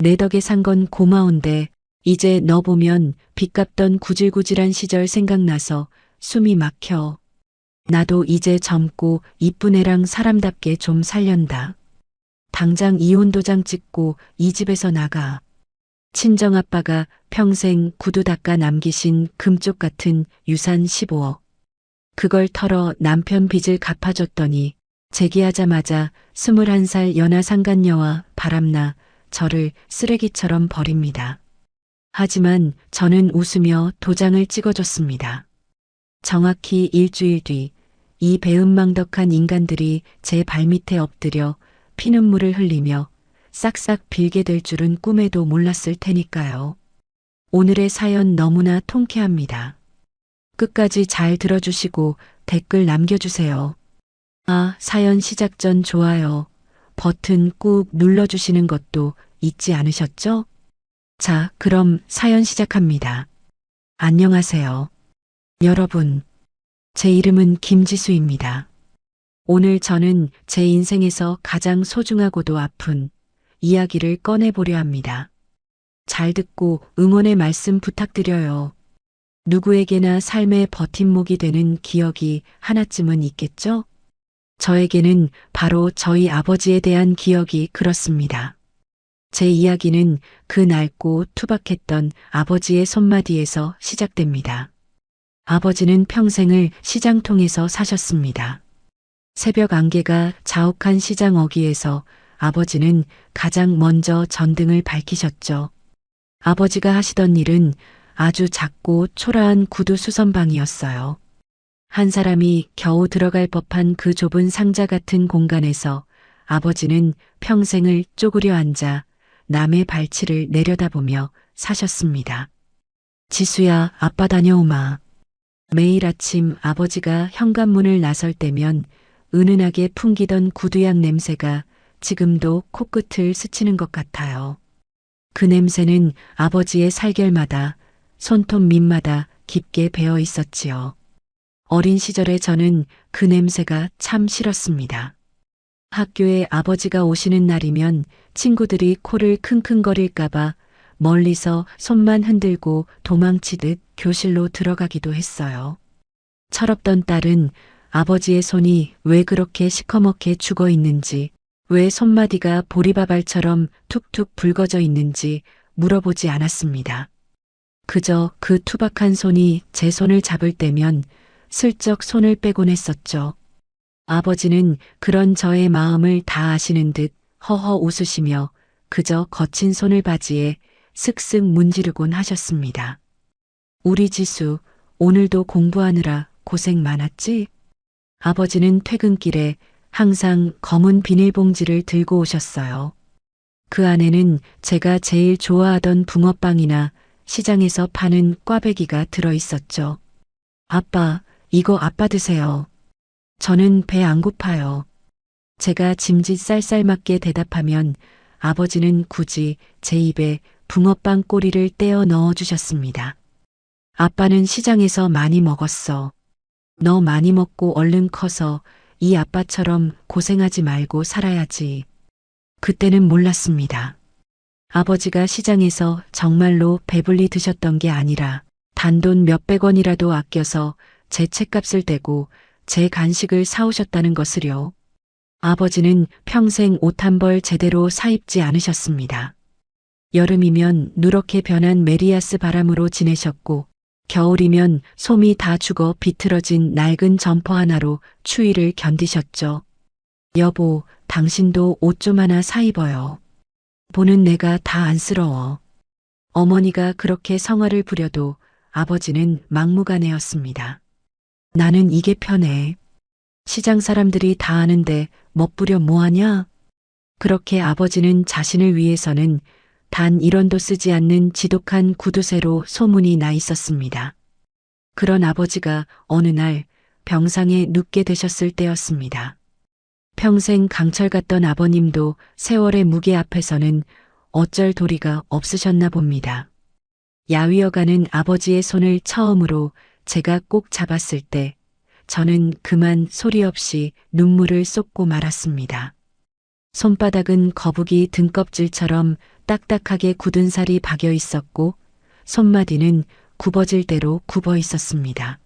내 덕에 산 건 고마운데 이제 너 보면 빚 갚던 구질구질한 시절 생각나서 숨이 막혀. 나도 이제 젊고 이쁜 애랑 사람답게 좀 살련다. 당장 이혼 도장 찍고 이 집에서 나가. 친정아빠가 평생 구두 닦아 남기신 금쪽 같은 유산 15억. 그걸 털어 남편 빚을 갚아줬더니 재기하자마자 21살 연하 상간녀와 바람나 저를 쓰레기처럼 버립니다. 하지만 저는 웃으며 도장을 찍어줬습니다. 정확히 일주일 뒤 이 배은망덕한 인간들이 제 발밑에 엎드려 피눈물을 흘리며 싹싹 빌게 될 줄은 꿈에도 몰랐을 테니까요. 오늘의 사연 너무나 통쾌합니다. 끝까지 잘 들어주시고 댓글 남겨주세요. 아, 사연 시작 전 좋아요 버튼 꾹 눌러주시는 것도 잊지 않으셨죠? 자, 그럼 사연 시작합니다. 안녕하세요. 여러분, 제 이름은 김지수입니다. 오늘 저는 제 인생에서 가장 소중하고도 아픈 이야기를 꺼내보려 합니다. 잘 듣고 응원의 말씀 부탁드려요. 누구에게나 삶의 버팀목이 되는 기억이 하나쯤은 있겠죠? 저에게는 바로 저희 아버지에 대한 기억이 그렇습니다. 제 이야기는 그 낡고 투박했던 아버지의 손마디에서 시작됩니다. 아버지는 평생을 시장통에서 사셨습니다. 새벽 안개가 자욱한 시장 어귀에서 아버지는 가장 먼저 전등을 밝히셨죠. 아버지가 하시던 일은 아주 작고 초라한 구두 수선방이었어요. 한 사람이 겨우 들어갈 법한 그 좁은 상자 같은 공간에서 아버지는 평생을 쪼그려 앉아 남의 발치를 내려다보며 사셨습니다. 지수야, 아빠 다녀오마. 매일 아침 아버지가 현관문을 나설 때면 은은하게 풍기던 구두향 냄새가 지금도 코끝을 스치는 것 같아요. 그 냄새는 아버지의 살결마다 손톱 밑마다 깊게 배어 있었지요. 어린 시절에 저는 그 냄새가 참 싫었습니다. 학교에 아버지가 오시는 날이면 친구들이 코를 킁킁거릴까봐 멀리서 손만 흔들고 도망치듯 교실로 들어가기도 했어요. 철없던 딸은 아버지의 손이 왜 그렇게 시커멓게 죽어 있는지, 왜 손마디가 보리밥알처럼 툭툭 붉어져 있는지 물어보지 않았습니다. 그저 그 투박한 손이 제 손을 잡을 때면 슬쩍 손을 빼곤 했었죠. 아버지는 그런 저의 마음을 다 아시는 듯 허허 웃으시며 그저 거친 손을 바지에 슥슥 문지르곤 하셨습니다. 우리 지수, 오늘도 공부하느라 고생 많았지? 아버지는 퇴근길에 항상 검은 비닐봉지를 들고 오셨어요. 그 안에는 제가 제일 좋아하던 붕어빵이나 시장에서 파는 꽈배기가 들어 있었죠. 아빠, 이거 아빠 드세요. 저는 배 안 고파요. 제가 짐짓 쌀쌀맞게 대답하면 아버지는 굳이 제 입에 붕어빵 꼬리를 떼어 넣어 주셨습니다. 아빠는 시장에서 많이 먹었어. 너 많이 먹고 얼른 커서 이 아빠처럼 고생하지 말고 살아야지. 그때는 몰랐습니다. 아버지가 시장에서 정말로 배불리 드셨던 게 아니라 단돈 몇백 원이라도 아껴서 제 책값을 대고 제 간식을 사오셨다는 것을요. 아버지는 평생 옷 한 벌 제대로 사입지 않으셨습니다. 여름이면 누렇게 변한 메리아스 바람으로 지내셨고 겨울이면 솜이 다 죽어 비틀어진 낡은 점퍼 하나로 추위를 견디셨죠. 여보, 당신도 옷 좀 하나 사 입어요. 보는 내가 다 안쓰러워. 어머니가 그렇게 성화를 부려도 아버지는 막무가내였습니다. 나는 이게 편해. 시장 사람들이 다 아는데 멋부려 뭐하냐? 그렇게 아버지는 자신을 위해서는 단 1원도 쓰지 않는 지독한 구두쇠로 소문이 나 있었습니다. 그런 아버지가 어느 날 병상에 눕게 되셨을 때였습니다. 평생 강철 같던 아버님도 세월의 무게 앞에서는 어쩔 도리가 없으셨나 봅니다. 야위어가는 아버지의 손을 처음으로 제가 꼭 잡았을 때 저는 그만 소리 없이 눈물을 쏟고 말았습니다. 손바닥은 거북이 등껍질처럼 딱딱하게 굳은 살이 박여 있었고 손마디는 굽어질 대로 굽어 있었습니다.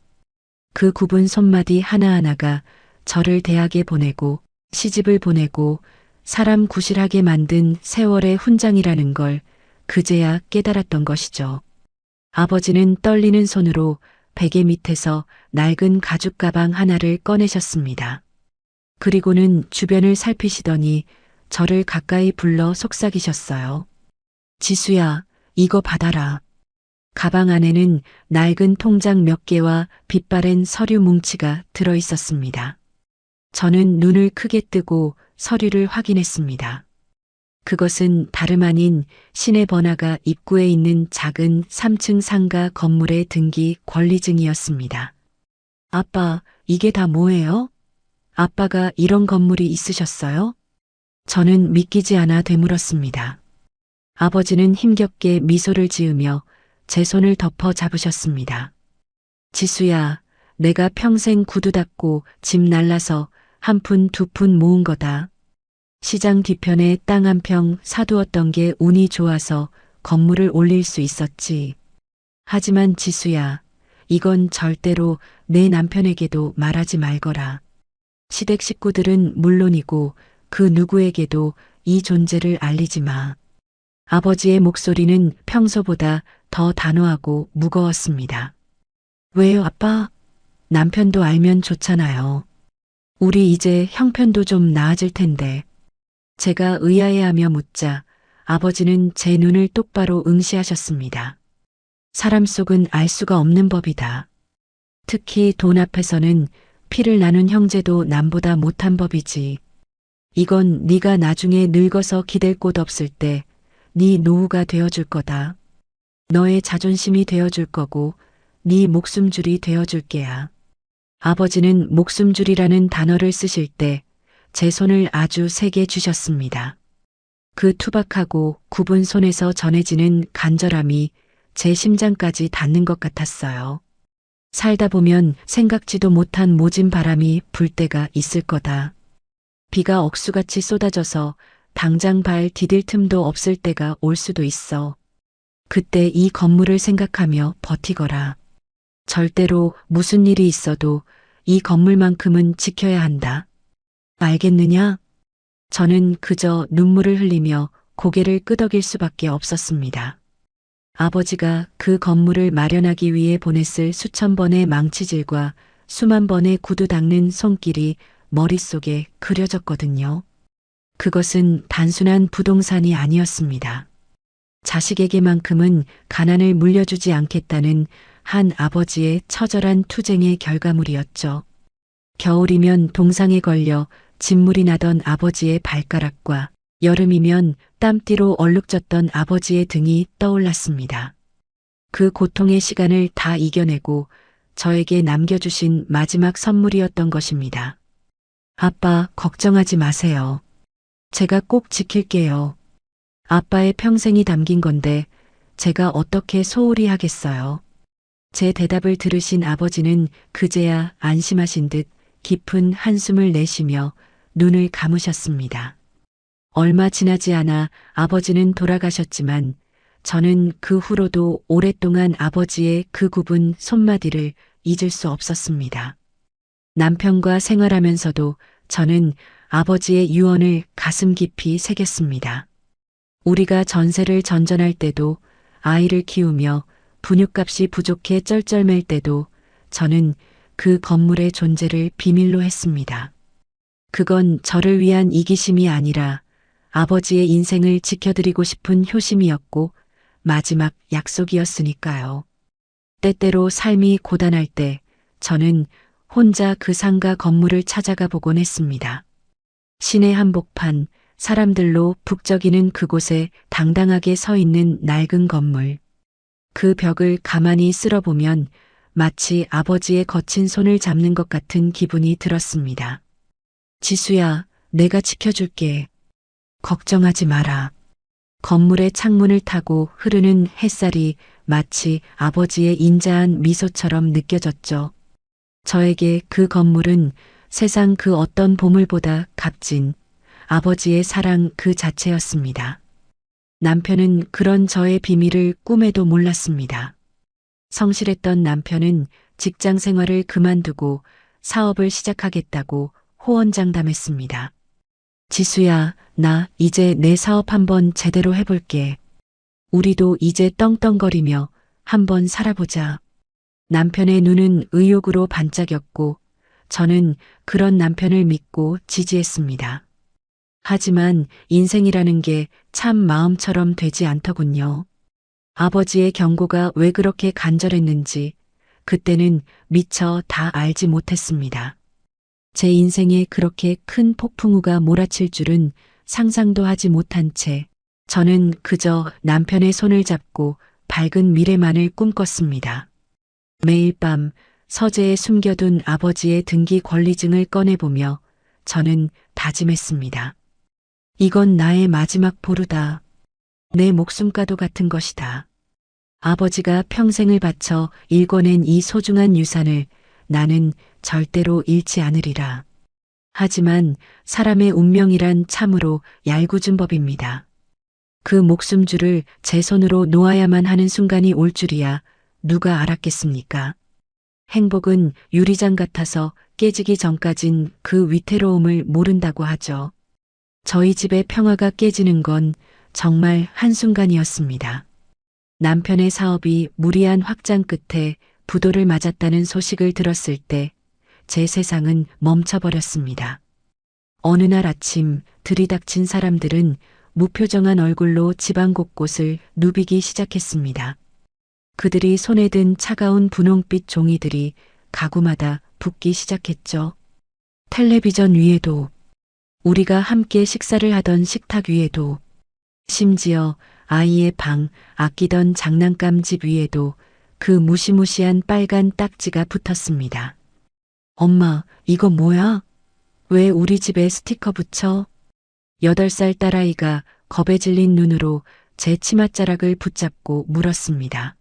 그 굽은 손마디 하나하나가 저를 대학에 보내고 시집을 보내고 사람 구실하게 만든 세월의 훈장이라는 걸 그제야 깨달았던 것이죠. 아버지는 떨리는 손으로 베개 밑에서 낡은 가죽 가방 하나를 꺼내셨습니다. 그리고는 주변을 살피시더니 저를 가까이 불러 속삭이셨어요. 지수야, 이거 받아라. 가방 안에는 낡은 통장 몇 개와 빛바랜 서류 뭉치가 들어 있었습니다. 저는 눈을 크게 뜨고 서류를 확인했습니다. 그것은 다름 아닌 시내 번화가 입구에 있는 작은 3층 상가 건물의 등기 권리증이었습니다. 아빠, 이게 다 뭐예요? 아빠가 이런 건물이 있으셨어요? 저는 믿기지 않아 되물었습니다. 아버지는 힘겹게 미소를 지으며 제 손을 덮어 잡으셨습니다. 지수야, 내가 평생 구두 닦고 집 날라서 한 푼 두 푼 모은 거다. 시장 뒤편에 땅 한 평 사두었던 게 운이 좋아서 건물을 올릴 수 있었지. 하지만 지수야, 이건 절대로 내 남편에게도 말하지 말거라. 시댁 식구들은 물론이고 그 누구에게도 이 존재를 알리지 마. 아버지의 목소리는 평소보다 더 단호하고 무거웠습니다. 왜요, 아빠? 남편도 알면 좋잖아요. 우리 이제 형편도 좀 나아질 텐데. 제가 의아해하며 묻자 아버지는 제 눈을 똑바로 응시하셨습니다. 사람 속은 알 수가 없는 법이다. 특히 돈 앞에서는 피를 나눈 형제도 남보다 못한 법이지. 이건 네가 나중에 늙어서 기댈 곳 없을 때 네 노후가 되어줄 거다. 너의 자존심이 되어줄 거고 네 목숨줄이 되어줄 게야. 아버지는 목숨줄이라는 단어를 쓰실 때 제 손을 아주 세게 쥐셨습니다. 그 투박하고 굽은 손에서 전해지는 간절함이 제 심장까지 닿는 것 같았어요. 살다 보면 생각지도 못한 모진 바람이 불 때가 있을 거다. 비가 억수같이 쏟아져서 당장 발 디딜 틈도 없을 때가 올 수도 있어. 그때 이 건물을 생각하며 버티거라. 절대로 무슨 일이 있어도 이 건물만큼은 지켜야 한다. 알겠느냐? 저는 그저 눈물을 흘리며 고개를 끄덕일 수밖에 없었습니다. 아버지가 그 건물을 마련하기 위해 보냈을 수천 번의 망치질과 수만 번의 구두 닦는 손길이 머릿속에 그려졌거든요. 그것은 단순한 부동산이 아니었습니다. 자식에게만큼은 가난을 물려주지 않겠다는 한 아버지의 처절한 투쟁의 결과물이었죠. 겨울이면 동상에 걸려 진물이 나던 아버지의 발가락과 여름이면 땀띠로 얼룩졌던 아버지의 등이 떠올랐습니다. 그 고통의 시간을 다 이겨내고 저에게 남겨주신 마지막 선물이었던 것입니다. 아빠, 걱정하지 마세요. 제가 꼭 지킬게요. 아빠의 평생이 담긴 건데 제가 어떻게 소홀히 하겠어요. 제 대답을 들으신 아버지는 그제야 안심하신 듯 깊은 한숨을 내쉬며 눈을 감으셨습니다. 얼마 지나지 않아 아버지는 돌아가셨지만 저는 그 후로도 오랫동안 아버지의 그 굽은 손마디를 잊을 수 없었습니다. 남편과 생활하면서도 저는 아버지의 유언을 가슴 깊이 새겼습니다. 우리가 전세를 전전할 때도 아이를 키우며 분유값이 부족해 쩔쩔맬 때도 저는 그 건물의 존재를 비밀로 했습니다. 그건 저를 위한 이기심이 아니라 아버지의 인생을 지켜드리고 싶은 효심이었고 마지막 약속이었으니까요. 때때로 삶이 고단할 때 저는 혼자 그 상가 건물을 찾아가 보곤 했습니다. 시내 한복판, 사람들로 북적이는 그곳에 당당하게 서 있는 낡은 건물. 그 벽을 가만히 쓸어보면 마치 아버지의 거친 손을 잡는 것 같은 기분이 들었습니다. 지수야, 내가 지켜줄게. 걱정하지 마라. 건물의 창문을 타고 흐르는 햇살이 마치 아버지의 인자한 미소처럼 느껴졌죠. 저에게 그 건물은 세상 그 어떤 보물보다 값진 아버지의 사랑 그 자체였습니다. 남편은 그런 저의 비밀을 꿈에도 몰랐습니다. 성실했던 남편은 직장 생활을 그만두고 사업을 시작하겠다고 호언장담했습니다. 지수야, 나 이제 내 사업 한번 제대로 해볼게. 우리도 이제 떵떵거리며 한번 살아보자. 남편의 눈은 의욕으로 반짝였고 저는 그런 남편을 믿고 지지했습니다. 하지만 인생이라는 게 참 마음처럼 되지 않더군요. 아버지의 경고가 왜 그렇게 간절했는지 그때는 미처 다 알지 못했습니다. 제 인생에 그렇게 큰 폭풍우가 몰아칠 줄은 상상도 하지 못한 채 저는 그저 남편의 손을 잡고 밝은 미래만을 꿈꿨습니다. 매일 밤 서재에 숨겨둔 아버지의 등기 권리증을 꺼내보며 저는 다짐했습니다. 이건 나의 마지막 보루다. 내 목숨과도 같은 것이다. 아버지가 평생을 바쳐 일궈낸 이 소중한 유산을 나는 절대로 잃지 않으리라. 하지만 사람의 운명이란 참으로 얄궂은 법입니다. 그 목숨줄을 제 손으로 놓아야만 하는 순간이 올 줄이야 누가 알았겠습니까? 행복은 유리장 같아서 깨지기 전까진 그 위태로움을 모른다고 하죠. 저희 집의 평화가 깨지는 건 정말 한순간이었습니다. 남편의 사업이 무리한 확장 끝에 부도를 맞았다는 소식을 들었을 때 제 세상은 멈춰버렸습니다. 어느 날 아침 들이닥친 사람들은 무표정한 얼굴로 집안 곳곳을 누비기 시작했습니다. 그들이 손에 든 차가운 분홍빛 종이들이 가구마다 붙기 시작했죠. 텔레비전 위에도, 우리가 함께 식사를 하던 식탁 위에도, 심지어 아이의 방, 아끼던 장난감 집 위에도 그 무시무시한 빨간 딱지가 붙었습니다. 엄마, 이거 뭐야? 왜 우리 집에 스티커 붙여? 8살 딸아이가 겁에 질린 눈으로 제 치맛자락을 붙잡고 물었습니다.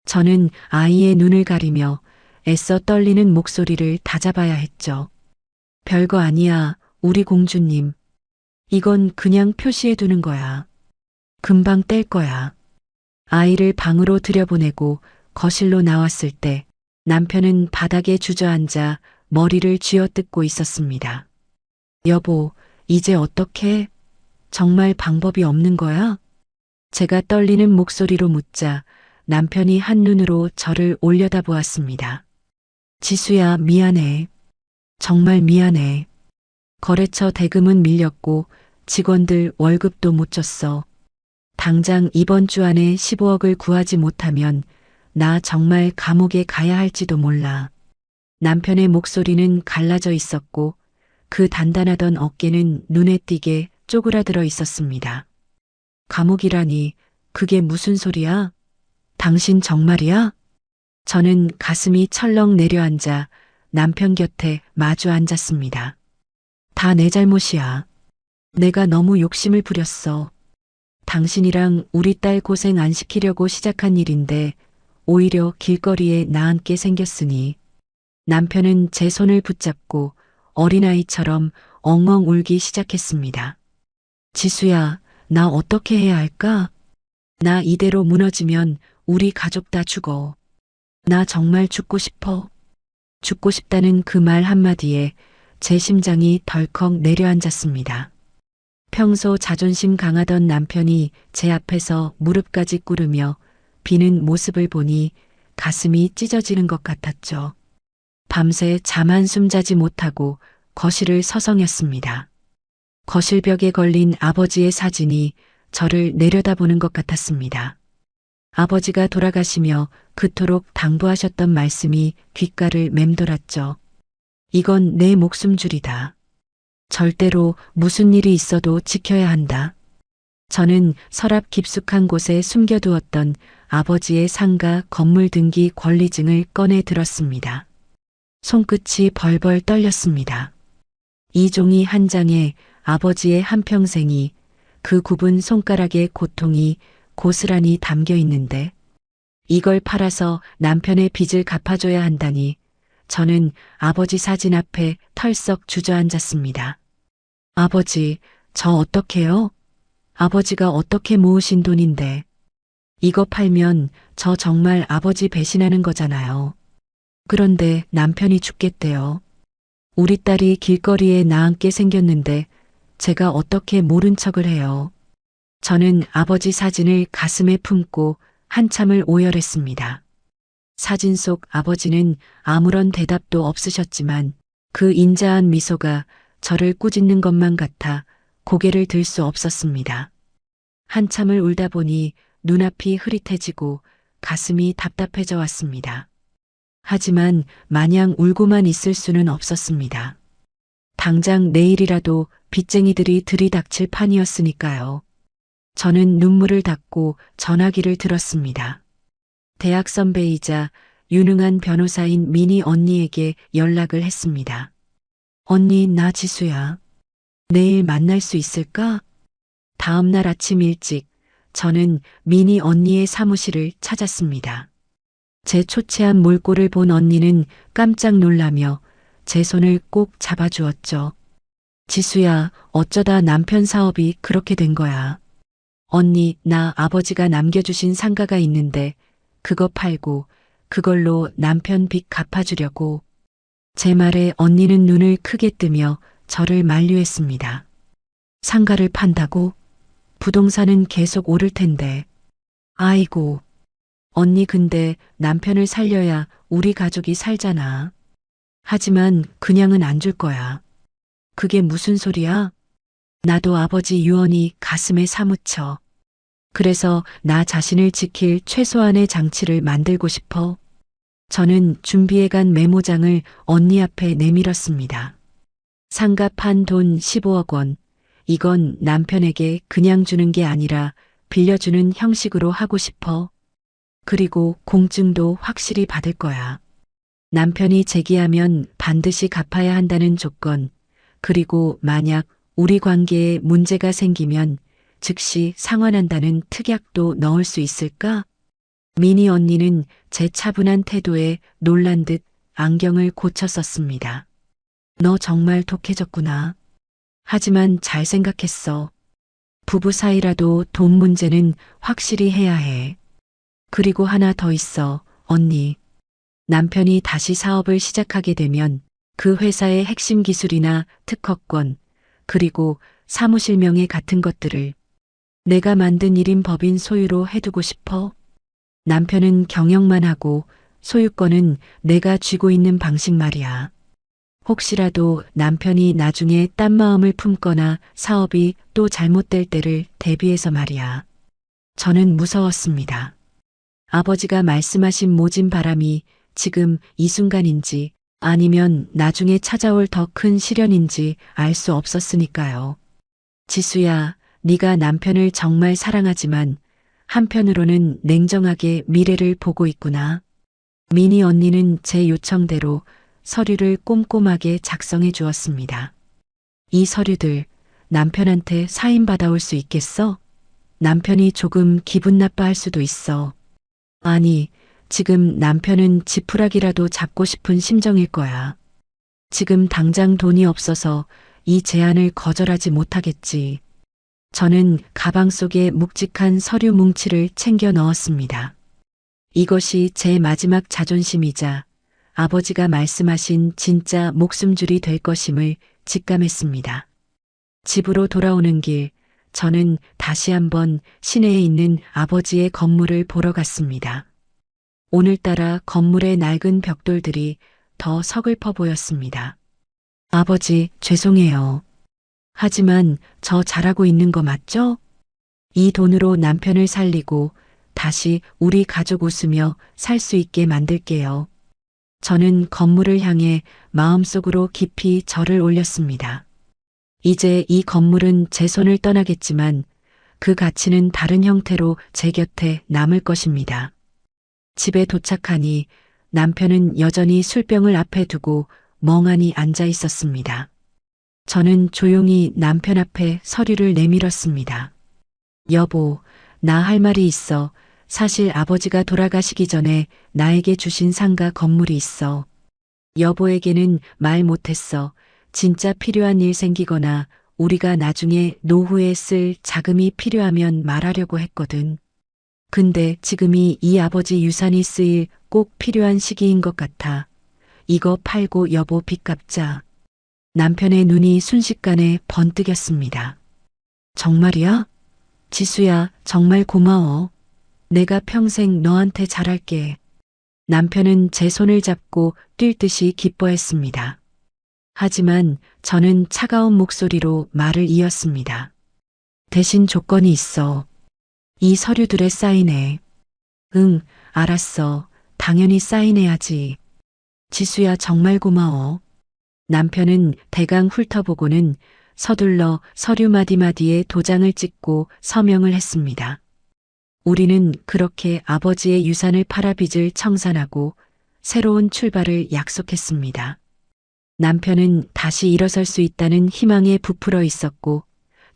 저는 아이의 눈을 가리며 애써 떨리는 목소리를 다잡아야 했죠. 별거 아니야, 우리 공주님. 이건 그냥 표시해 두는 거야. 금방 뗄 거야. 아이를 방으로 들여보내고 거실로 나왔을 때 남편은 바닥에 주저앉아 머리를 쥐어뜯고 있었습니다. 여보, 이제 어떡해? 정말 방법이 없는 거야? 제가 떨리는 목소리로 묻자 남편이 한눈으로 저를 올려다보았습니다. 지수야, 미안해. 정말 미안해. 거래처 대금은 밀렸고 직원들 월급도 못 줬어. 당장 이번 주 안에 15억을 구하지 못하면 나 정말 감옥에 가야 할지도 몰라. 남편의 목소리는 갈라져 있었고 그 단단하던 어깨는 눈에 띄게 쪼그라들어 있었습니다. 감옥이라니, 그게 무슨 소리야? 당신 정말이야? 저는 가슴이 철렁 내려앉아 남편 곁에 마주 앉았습니다. 다 내 잘못이야. 내가 너무 욕심을 부렸어. 당신이랑 우리 딸 고생 안 시키려고 시작한 일인데 오히려 길거리에 나앉게 생겼으니. 남편은 제 손을 붙잡고 어린아이처럼 엉엉 울기 시작했습니다. 지수야, 나 어떻게 해야 할까? 나 이대로 무너지면 우리 가족 다 죽어. 나 정말 죽고 싶어. 죽고 싶다는 그 말 한마디에 제 심장이 덜컥 내려앉았습니다. 평소 자존심 강하던 남편이 제 앞에서 무릎까지 꿇으며 비는 모습을 보니 가슴이 찢어지는 것 같았죠. 밤새 잠 한숨 자지 못하고 거실을 서성였습니다. 거실벽에 걸린 아버지의 사진이 저를 내려다보는 것 같았습니다. 아버지가 돌아가시며 그토록 당부하셨던 말씀이 귓가를 맴돌았죠. 이건 내 목숨줄이다. 절대로 무슨 일이 있어도 지켜야 한다. 저는 서랍 깊숙한 곳에 숨겨두었던 아버지의 상가 건물 등기 권리증을 꺼내 들었습니다. 손끝이 벌벌 떨렸습니다. 이 종이 한 장에 아버지의 한평생이, 그 굽은 손가락의 고통이 고스란히 담겨 있는데 이걸 팔아서 남편의 빚을 갚아줘야 한다니 저는 아버지 사진 앞에 털썩 주저앉았습니다. 아버지, 저 어떡해요? 아버지가 어떻게 모으신 돈인데. 이거 팔면 저 정말 아버지 배신하는 거잖아요. 그런데 남편이 죽겠대요. 우리 딸이 길거리에 나앉게 생겼는데 제가 어떻게 모른 척을 해요. 저는 아버지 사진을 가슴에 품고 한참을 오열했습니다. 사진 속 아버지는 아무런 대답도 없으셨지만 그 인자한 미소가 저를 꾸짖는 것만 같아 고개를 들 수 없었습니다. 한참을 울다 보니 눈앞이 흐릿해지고 가슴이 답답해져 왔습니다. 하지만 마냥 울고만 있을 수는 없었습니다. 당장 내일이라도 빚쟁이들이 들이닥칠 판이었으니까요. 저는 눈물을 닦고 전화기를 들었습니다. 대학 선배이자 유능한 변호사인 미니 언니에게 연락을 했습니다. 언니, 나 지수야. 내일 만날 수 있을까? 다음 날 아침 일찍 저는 미니 언니의 사무실을 찾았습니다. 제 초췌한 몰골을 본 언니는 깜짝 놀라며 제 손을 꼭 잡아주었죠. 지수야, 어쩌다 남편 사업이 그렇게 된 거야. 언니, 나 아버지가 남겨주신 상가가 있는데 그거 팔고 그걸로 남편 빚 갚아주려고. 제 말에 언니는 눈을 크게 뜨며 저를 만류했습니다. 상가를 판다고? 부동산은 계속 오를 텐데. 아이고. 언니, 근데 남편을 살려야 우리 가족이 살잖아. 하지만 그냥은 안 줄 거야. 그게 무슨 소리야? 나도 아버지 유언이 가슴에 사무쳐. 그래서 나 자신을 지킬 최소한의 장치를 만들고 싶어. 저는 준비해간 메모장을 언니 앞에 내밀었습니다. 상가 판 돈 15억 원. 이건 남편에게 그냥 주는 게 아니라 빌려주는 형식으로 하고 싶어. 그리고 공증도 확실히 받을 거야. 남편이 제기하면 반드시 갚아야 한다는 조건. 그리고 만약 우리 관계에 문제가 생기면 즉시 상환한다는 특약도 넣을 수 있을까? 미니 언니는 제 차분한 태도에 놀란 듯 안경을 고쳐 썼습니다. 너 정말 독해졌구나. 하지만 잘 생각했어. 부부 사이라도 돈 문제는 확실히 해야 해. 그리고 하나 더 있어, 언니. 남편이 다시 사업을 시작하게 되면 그 회사의 핵심 기술이나 특허권, 그리고 사무실 명예 같은 것들을 내가 만든 1인 법인 소유로 해두고 싶어. 남편은 경영만 하고 소유권은 내가 쥐고 있는 방식 말이야. 혹시라도 남편이 나중에 딴 마음을 품거나 사업이 또 잘못될 때를 대비해서 말이야. 저는 무서웠습니다. 아버지가 말씀하신 모진 바람이 지금 이 순간인지 아니면 나중에 찾아올 더 큰 시련인지 알 수 없었으니까요. 지수야, 네가 남편을 정말 사랑하지만 한편으로는 냉정하게 미래를 보고 있구나. 미니 언니는 제 요청대로 서류를 꼼꼼하게 작성해 주었습니다. 이 서류들 남편한테 사인받아올 수 있겠어? 남편이 조금 기분 나빠할 수도 있어. 아니, 지금 남편은 지푸라기라도 잡고 싶은 심정일 거야. 지금 당장 돈이 없어서 이 제안을 거절하지 못하겠지. 저는 가방 속에 묵직한 서류 뭉치를 챙겨 넣었습니다. 이것이 제 마지막 자존심이자 아버지가 말씀하신 진짜 목숨줄이 될 것임을 직감했습니다. 집으로 돌아오는 길, 저는 다시 한번 시내에 있는 아버지의 건물을 보러 갔습니다. 오늘따라 건물의 낡은 벽돌들이 더 서글퍼 보였습니다. 아버지, 죄송해요. 하지만 저 잘하고 있는 거 맞죠? 이 돈으로 남편을 살리고 다시 우리 가족 웃으며 살 수 있게 만들게요. 저는 건물을 향해 마음속으로 깊이 절을 올렸습니다. 이제 이 건물은 제 손을 떠나겠지만 그 가치는 다른 형태로 제 곁에 남을 것입니다. 집에 도착하니 남편은 여전히 술병을 앞에 두고 멍하니 앉아 있었습니다. 저는 조용히 남편 앞에 서류를 내밀었습니다. 여보, 나 할 말이 있어. 사실 아버지가 돌아가시기 전에 나에게 주신 상가 건물이 있어. 여보에게는 말 못했어. 진짜 필요한 일 생기거나 우리가 나중에 노후에 쓸 자금이 필요하면 말하려고 했거든. 근데 지금이 이 아버지 유산이 쓰일 꼭 필요한 시기인 것 같아. 이거 팔고 여보 빚 갚자. 남편의 눈이 순식간에 번뜩였습니다. 정말이야? 지수야, 정말 고마워. 내가 평생 너한테 잘할게. 남편은 제 손을 잡고 뛸 듯이 기뻐했습니다. 하지만 저는 차가운 목소리로 말을 이었습니다. 대신 조건이 있어. 이 서류들에 사인해. 응, 알았어. 당연히 사인해야지. 지수야, 정말 고마워. 남편은 대강 훑어보고는 서둘러 서류 마디마디에 도장을 찍고 서명을 했습니다. 우리는 그렇게 아버지의 유산을 팔아 빚을 청산하고 새로운 출발을 약속했습니다. 남편은 다시 일어설 수 있다는 희망에 부풀어 있었고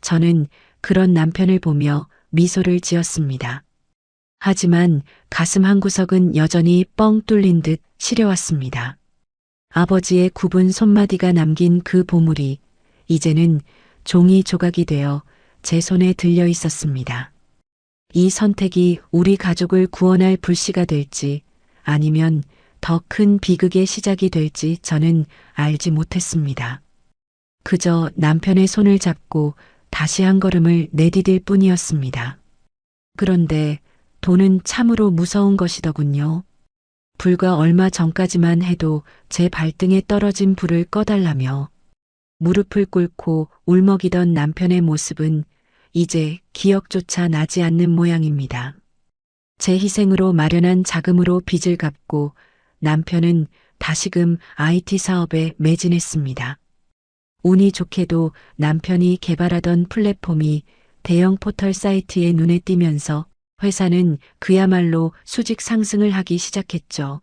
저는 그런 남편을 보며 미소를 지었습니다. 하지만 가슴 한구석은 여전히 뻥 뚫린 듯 시려왔습니다. 아버지의 굽은 손마디가 남긴 그 보물이 이제는 종이 조각이 되어 제 손에 들려 있었습니다. 이 선택이 우리 가족을 구원할 불씨가 될지 아니면 더 큰 비극의 시작이 될지 저는 알지 못했습니다. 그저 남편의 손을 잡고 다시 한 걸음을 내디딜 뿐이었습니다. 그런데 돈은 참으로 무서운 것이더군요. 불과 얼마 전까지만 해도 제 발등에 떨어진 불을 꺼달라며 무릎을 꿇고 울먹이던 남편의 모습은 이제 기억조차 나지 않는 모양입니다. 제 희생으로 마련한 자금으로 빚을 갚고 남편은 다시금 IT 사업에 매진했습니다. 운이 좋게도 남편이 개발하던 플랫폼이 대형 포털 사이트에 눈에 띄면서 회사는 그야말로 수직 상승을 하기 시작했죠.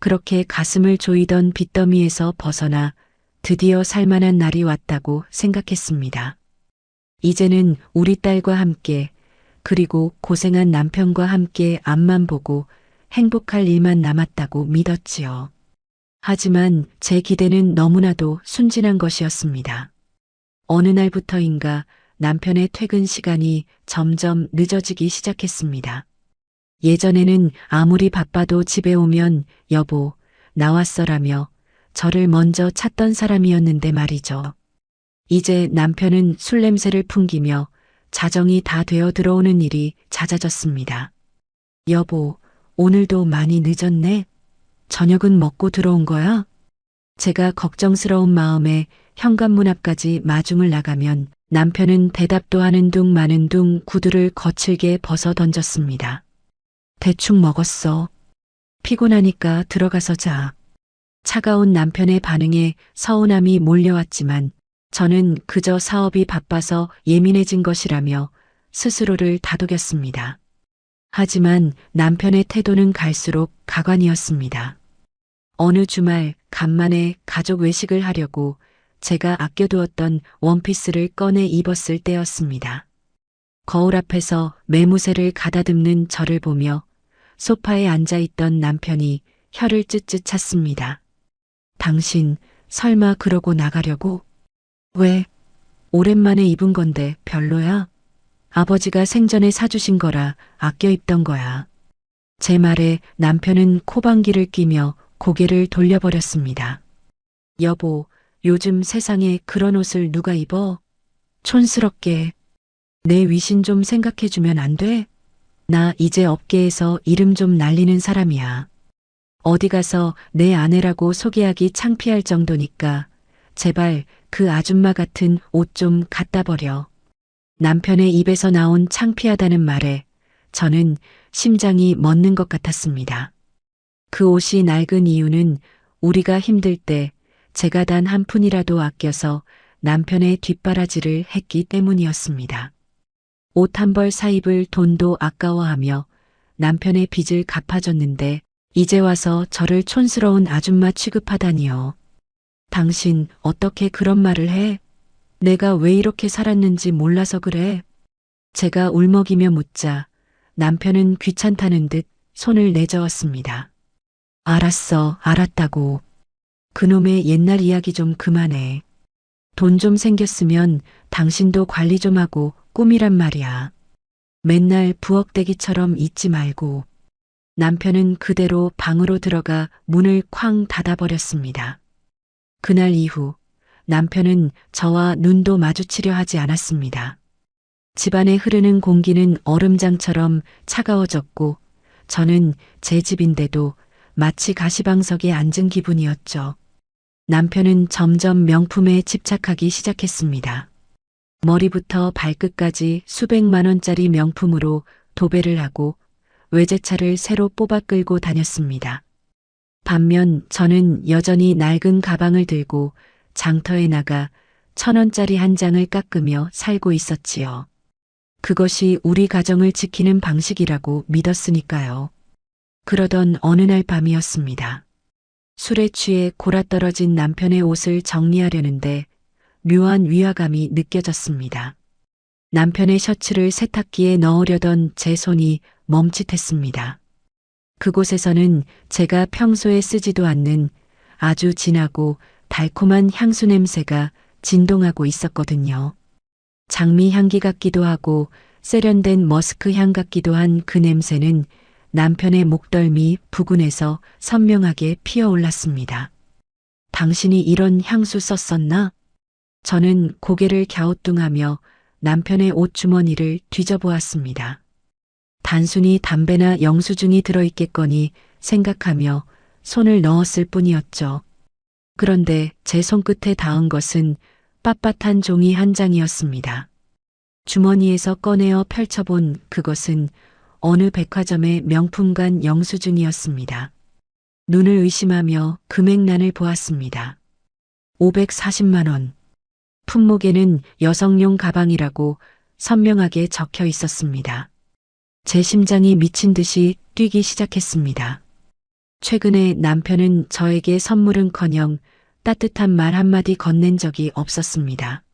그렇게 가슴을 조이던 빚더미에서 벗어나 드디어 살만한 날이 왔다고 생각했습니다. 이제는 우리 딸과 함께 그리고 고생한 남편과 함께 앞만 보고 행복할 일만 남았다고 믿었지요. 하지만 제 기대는 너무나도 순진한 것이었습니다. 어느 날부터인가 남편의 퇴근 시간이 점점 늦어지기 시작했습니다. 예전에는 아무리 바빠도 집에 오면 여보, 나왔어라며 저를 먼저 찾던 사람이었는데 말이죠. 이제 남편은 술 냄새를 풍기며 자정이 다 되어 들어오는 일이 잦아졌습니다. 여보, 오늘도 많이 늦었네? 저녁은 먹고 들어온 거야? 제가 걱정스러운 마음에 현관문 앞까지 마중을 나가면 남편은 대답도 하는 둥 마는 둥 구두를 거칠게 벗어 던졌습니다. 대충 먹었어. 피곤하니까 들어가서 자. 차가운 남편의 반응에 서운함이 몰려왔지만 저는 그저 사업이 바빠서 예민해진 것이라며 스스로를 다독였습니다. 하지만 남편의 태도는 갈수록 가관이었습니다. 어느 주말 간만에 가족 외식을 하려고 제가 아껴두었던 원피스를 꺼내 입었을 때였습니다. 거울 앞에서 매무새를 가다듬는 저를 보며 소파에 앉아있던 남편이 혀를 쯧쯧 찼습니다. 당신 설마 그러고 나가려고? 왜? 오랜만에 입은 건데 별로야? 아버지가 생전에 사주신 거라 아껴 입던 거야. 제 말에 남편은 코방귀를 뀌며 고개를 돌려버렸습니다. 여보, 요즘 세상에 그런 옷을 누가 입어? 촌스럽게. 내 위신 좀 생각해주면 안 돼? 나 이제 업계에서 이름 좀 날리는 사람이야. 어디 가서 내 아내라고 소개하기 창피할 정도니까 제발 그 아줌마 같은 옷 좀 갖다 버려. 남편의 입에서 나온 창피하다는 말에 저는 심장이 멎는 것 같았습니다. 그 옷이 낡은 이유는 우리가 힘들 때 제가 단 한 푼이라도 아껴서 남편의 뒷바라지를 했기 때문이었습니다. 옷 한 벌 사입을 돈도 아까워하며 남편의 빚을 갚아줬는데 이제 와서 저를 촌스러운 아줌마 취급하다니요. 당신 어떻게 그런 말을 해? 내가 왜 이렇게 살았는지 몰라서 그래. 제가 울먹이며 묻자 남편은 귀찮다는 듯 손을 내저었습니다. 알았어, 알았다고. 그놈의 옛날 이야기 좀 그만해. 돈 좀 생겼으면 당신도 관리 좀 하고 꾸미란 말이야. 맨날 부엌대기처럼 있지 말고. 남편은 그대로 방으로 들어가 문을 쾅 닫아버렸습니다. 그날 이후 남편은 저와 눈도 마주치려 하지 않았습니다. 집안에 흐르는 공기는 얼음장처럼 차가워졌고 저는 제 집인데도 마치 가시방석에 앉은 기분이었죠. 남편은 점점 명품에 집착하기 시작했습니다. 머리부터 발끝까지 수백만 원짜리 명품으로 도배를 하고 외제차를 새로 뽑아 끌고 다녔습니다. 반면 저는 여전히 낡은 가방을 들고 장터에 나가 1,000원짜리 한 장을 깎으며 살고 있었지요. 그것이 우리 가정을 지키는 방식이라고 믿었으니까요. 그러던 어느 날 밤이었습니다. 술에 취해 골아떨어진 남편의 옷을 정리하려는데 묘한 위화감이 느껴졌습니다. 남편의 셔츠를 세탁기에 넣으려던 제 손이 멈칫했습니다. 그곳에서는 제가 평소에 쓰지도 않는 아주 진하고 달콤한 향수 냄새가 진동하고 있었거든요. 장미 향기 같기도 하고 세련된 머스크 향 같기도 한 그 냄새는 남편의 목덜미 부근에서 선명하게 피어올랐습니다. 당신이 이런 향수 썼었나? 저는 고개를 갸우뚱하며 남편의 옷주머니를 뒤져보았습니다. 단순히 담배나 영수증이 들어있겠거니 생각하며 손을 넣었을 뿐이었죠. 그런데 제 손끝에 닿은 것은 빳빳한 종이 한 장이었습니다. 주머니에서 꺼내어 펼쳐본 그것은 어느 백화점의 명품관 영수증이었습니다. 눈을 의심하며 금액란을 보았습니다. 540만 원. 품목에는 여성용 가방이라고 선명하게 적혀 있었습니다. 제 심장이 미친 듯이 뛰기 시작했습니다. 최근에 남편은 저에게 선물은커녕 따뜻한 말 한마디 건넨 적이 없었습니다.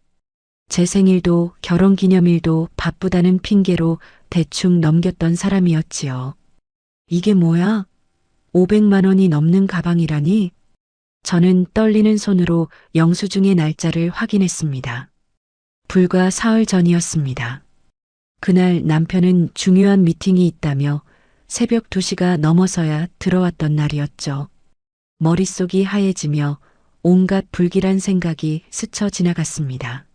제 생일도 결혼기념일도 바쁘다는 핑계로 대충 넘겼던 사람이었지요. 이게 뭐야? 500만 원이 넘는 가방이라니? 저는 떨리는 손으로 영수증의 날짜를 확인했습니다. 불과 사흘 전이었습니다. 그날 남편은 중요한 미팅이 있다며 새벽 2시가 넘어서야 들어왔던 날이었죠. 머릿속이 하얘지며 온갖 불길한 생각이 스쳐 지나갔습니다.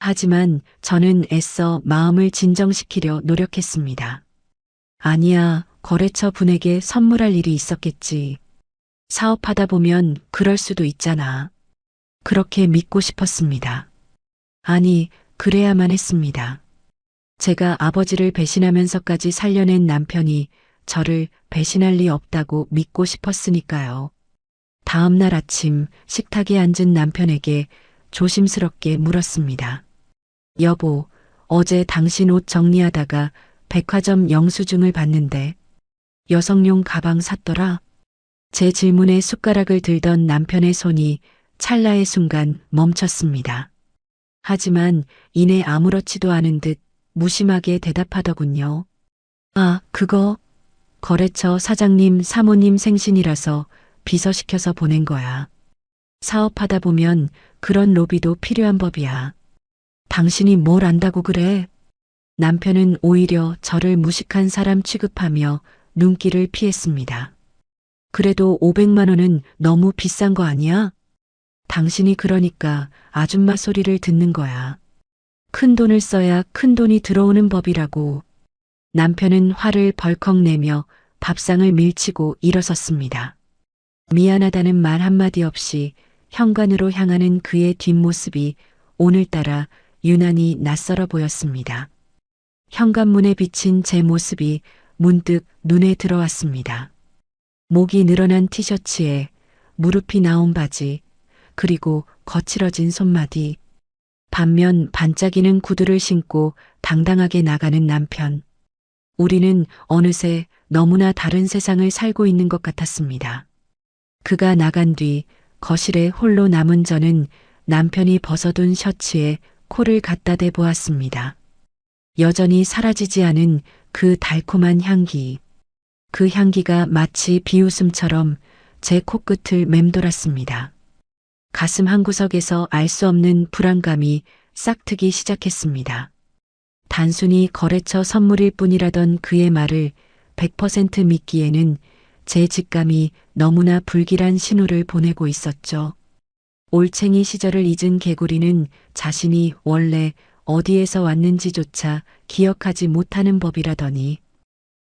하지만 저는 애써 마음을 진정시키려 노력했습니다. 아니야, 거래처 분에게 선물할 일이 있었겠지. 사업하다 보면 그럴 수도 있잖아. 그렇게 믿고 싶었습니다. 아니, 그래야만 했습니다. 제가 아버지를 배신하면서까지 살려낸 남편이 저를 배신할 리 없다고 믿고 싶었으니까요. 다음 날 아침 식탁에 앉은 남편에게 조심스럽게 물었습니다. 여보, 어제 당신 옷 정리하다가 백화점 영수증을 봤는데 여성용 가방 샀더라? 제 질문에 숟가락을 들던 남편의 손이 찰나의 순간 멈췄습니다. 하지만 이내 아무렇지도 않은 듯 무심하게 대답하더군요. 아, 그거 거래처 사장님 사모님 생신이라서 비서시켜서 보낸 거야. 사업하다 보면 그런 로비도 필요한 법이야. 당신이 뭘 안다고 그래? 남편은 오히려 저를 무식한 사람 취급하며 눈길을 피했습니다. 그래도 500만 원은 너무 비싼 거 아니야? 당신이 그러니까 아줌마 소리를 듣는 거야. 큰 돈을 써야 큰 돈이 들어오는 법이라고. 남편은 화를 벌컥 내며 밥상을 밀치고 일어섰습니다. 미안하다는 말 한마디 없이 현관으로 향하는 그의 뒷모습이 오늘따라 유난히 낯설어 보였습니다. 현관문에 비친 제 모습이 문득 눈에 들어왔습니다. 목이 늘어난 티셔츠에 무릎이 나온 바지, 그리고 거칠어진 손마디. 반면 반짝이는 구두를 신고 당당하게 나가는 남편. 우리는 어느새 너무나 다른 세상을 살고 있는 것 같았습니다. 그가 나간 뒤 거실에 홀로 남은 저는 남편이 벗어둔 셔츠에 코를 갖다 대 보았습니다. 여전히 사라지지 않은 그 달콤한 향기. 그 향기가 마치 비웃음처럼 제 코끝을 맴돌았습니다. 가슴 한구석에서 알 수 없는 불안감이 싹트기 시작했습니다. 단순히 거래처 선물일 뿐이라던 그의 말을 100% 믿기에는 제 직감이 너무나 불길한 신호를 보내고 있었죠. 올챙이 시절을 잊은 개구리는 자신이 원래 어디에서 왔는지조차 기억하지 못하는 법이라더니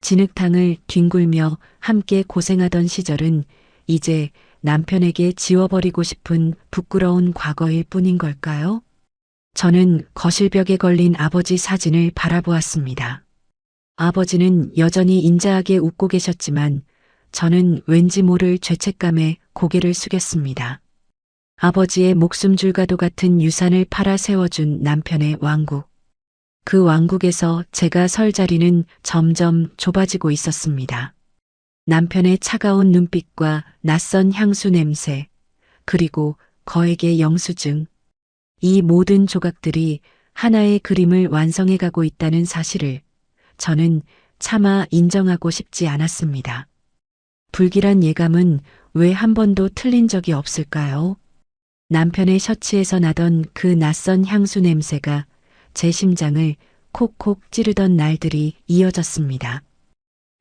진흙탕을 뒹굴며 함께 고생하던 시절은 이제 남편에게 지워버리고 싶은 부끄러운 과거일 뿐인 걸까요? 저는 거실벽에 걸린 아버지 사진을 바라보았습니다. 아버지는 여전히 인자하게 웃고 계셨지만 저는 왠지 모를 죄책감에 고개를 숙였습니다. 아버지의 목숨줄과도 같은 유산을 팔아 세워준 남편의 왕국. 그 왕국에서 제가 설 자리는 점점 좁아지고 있었습니다. 남편의 차가운 눈빛과 낯선 향수 냄새, 그리고 거액의 영수증. 이 모든 조각들이 하나의 그림을 완성해 가고 있다는 사실을 저는 차마 인정하고 싶지 않았습니다. 불길한 예감은 왜 한 번도 틀린 적이 없을까요? 남편의 셔츠에서 나던 그 낯선 향수 냄새가 제 심장을 콕콕 찌르던 날들이 이어졌습니다.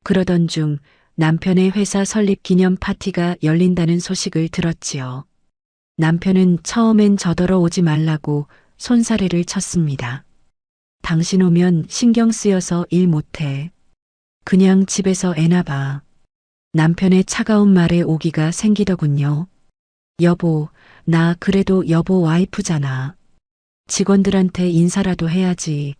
그러던 중 남편의 회사 설립 기념 파티가 열린다는 소식을 들었지요. 남편은 처음엔 저더러 오지 말라고 손사래를 쳤습니다. 당신 오면 신경 쓰여서 일 못해. 그냥 집에서 애나 봐. 남편의 차가운 말에 오기가 생기더군요. 여보, 나 그래도 여보 와이프잖아. 직원들한테 인사라도 해야지.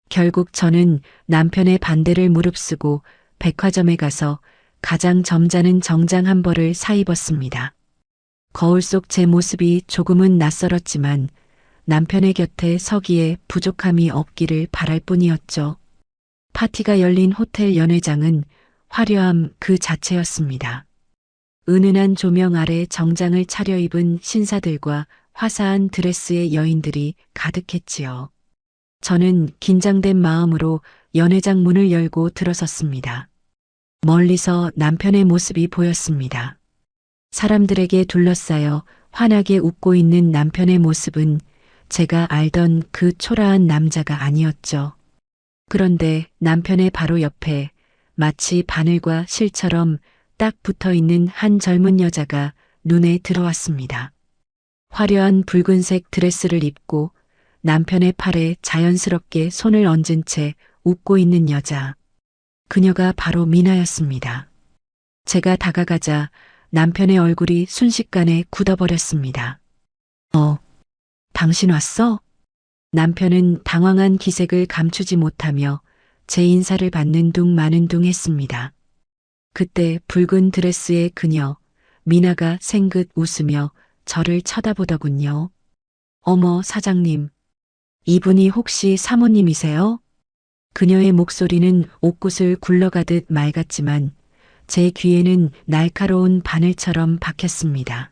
결국 저는 남편의 반대를 무릅쓰고 백화점에 가서 가장 점잖은 정장 한 벌을 사입었습니다. 거울 속 제 모습이 조금은 낯설었지만 남편의 곁에 서기에 부족함이 없기를 바랄 뿐이었죠. 파티가 열린 호텔 연회장은 화려함 그 자체였습니다. 은은한 조명 아래 정장을 차려입은 신사들과 화사한 드레스의 여인들이 가득했지요. 저는 긴장된 마음으로 연회장 문을 열고 들어섰습니다. 멀리서 남편의 모습이 보였습니다. 사람들에게 둘러싸여 환하게 웃고 있는 남편의 모습은 제가 알던 그 초라한 남자가 아니었죠. 그런데 남편의 바로 옆에 마치 바늘과 실처럼 딱 붙어 있는 한 젊은 여자가 눈에 들어왔습니다. 화려한 붉은색 드레스를 입고 남편의 팔에 자연스럽게 손을 얹은 채 웃고 있는 여자. 그녀가 바로 미나였습니다. 제가 다가가자 남편의 얼굴이 순식간에 굳어버렸습니다. 당신 왔어? 남편은 당황한 기색을 감추지 못하며 제 인사를 받는 둥 마는 둥 했습니다. 그때 붉은 드레스의 그녀, 미나가 생긋 웃으며 저를 쳐다보더군요. 어머, 사장님. 이분이 혹시 사모님이세요? 그녀의 목소리는 옥구슬 굴러가듯 맑았지만 제 귀에는 날카로운 바늘처럼 박혔습니다.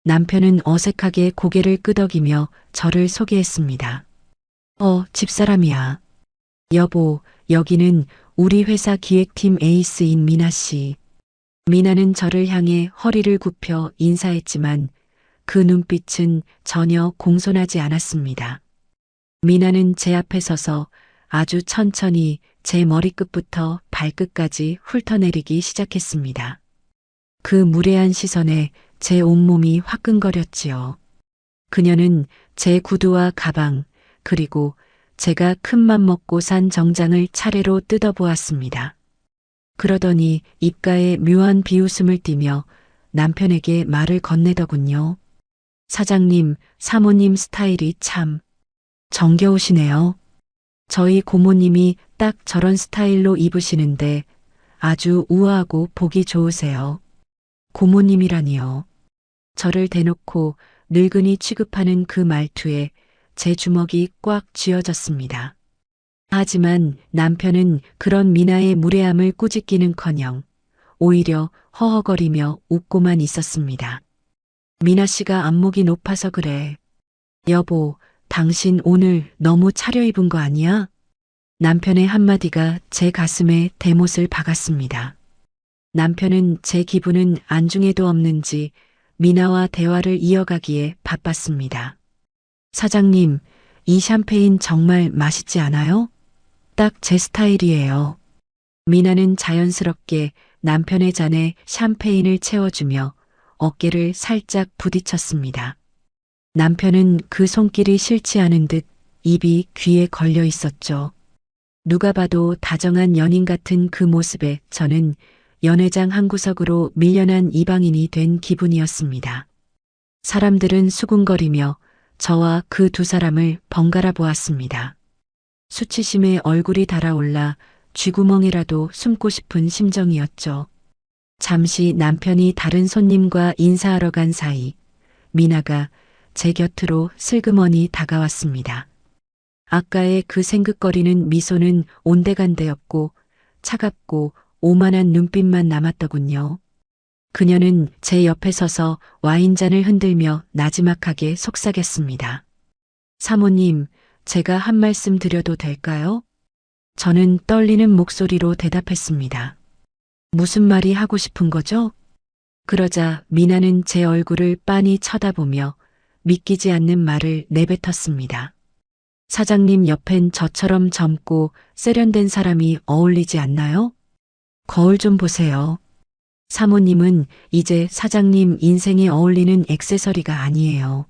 남편은 어색하게 고개를 끄덕이며 저를 소개했습니다. 집사람이야. 여보, 여기는 우리 회사 기획팀 에이스인 미나 씨. 미나는 저를 향해 허리를 굽혀 인사했지만 그 눈빛은 전혀 공손하지 않았습니다. 미나는 제 앞에 서서 아주 천천히 제 머리끝부터 발끝까지 훑어내리기 시작했습니다. 그 무례한 시선에 제 온몸이 화끈거렸지요. 그녀는 제 구두와 가방, 그리고 제가 큰맘 먹고 산 정장을 차례로 뜯어보았습니다. 그러더니 입가에 묘한 비웃음을 띠며 남편에게 말을 건네더군요. 사장님, 사모님 스타일이 참 정겨우시네요. 저희 고모님이 딱 저런 스타일로 입으시는데 아주 우아하고 보기 좋으세요. 고모님이라니요. 저를 대놓고 늙은이 취급하는 그 말투에 제 주먹이 꽉 쥐어졌습니다. 하지만 남편은 그런 미나의 무례함을 꾸짖기는커녕 오히려 허허거리며 웃고만 있었습니다. 미나 씨가 안목이 높아서 그래. 여보, 당신 오늘 너무 차려입은 거 아니야? 남편의 한마디가 제 가슴에 대못을 박았습니다. 남편은 제 기분은 안중에도 없는지 미나와 대화를 이어가기에 바빴습니다. 사장님, 이 샴페인 정말 맛있지 않아요? 딱 제 스타일이에요. 미나는 자연스럽게 남편의 잔에 샴페인을 채워주며 어깨를 살짝 부딪혔습니다. 남편은 그 손길이 싫지 않은 듯 입이 귀에 걸려 있었죠. 누가 봐도 다정한 연인 같은 그 모습에 저는 연회장 한 구석으로 밀려난 이방인이 된 기분이었습니다. 사람들은 수군거리며 저와 그 두 사람을 번갈아 보았습니다. 수치심에 얼굴이 달아올라 쥐구멍이라도 숨고 싶은 심정이었죠. 잠시 남편이 다른 손님과 인사하러 간 사이 미나가 제 곁으로 슬그머니 다가왔습니다. 아까의 그 생긋거리는 미소는 온데간데였고 차갑고 오만한 눈빛만 남았더군요. 그녀는 제 옆에 서서 와인잔을 흔들며 나지막하게 속삭였습니다. 사모님, 제가 한 말씀 드려도 될까요? 저는 떨리는 목소리로 대답했습니다. 무슨 말이 하고 싶은 거죠? 그러자 미나는 제 얼굴을 빤히 쳐다보며 믿기지 않는 말을 내뱉었습니다. 사장님 옆엔 저처럼 젊고 세련된 사람이 어울리지 않나요? 거울 좀 보세요. 사모님은 이제 사장님 인생에 어울리는 액세서리가 아니에요.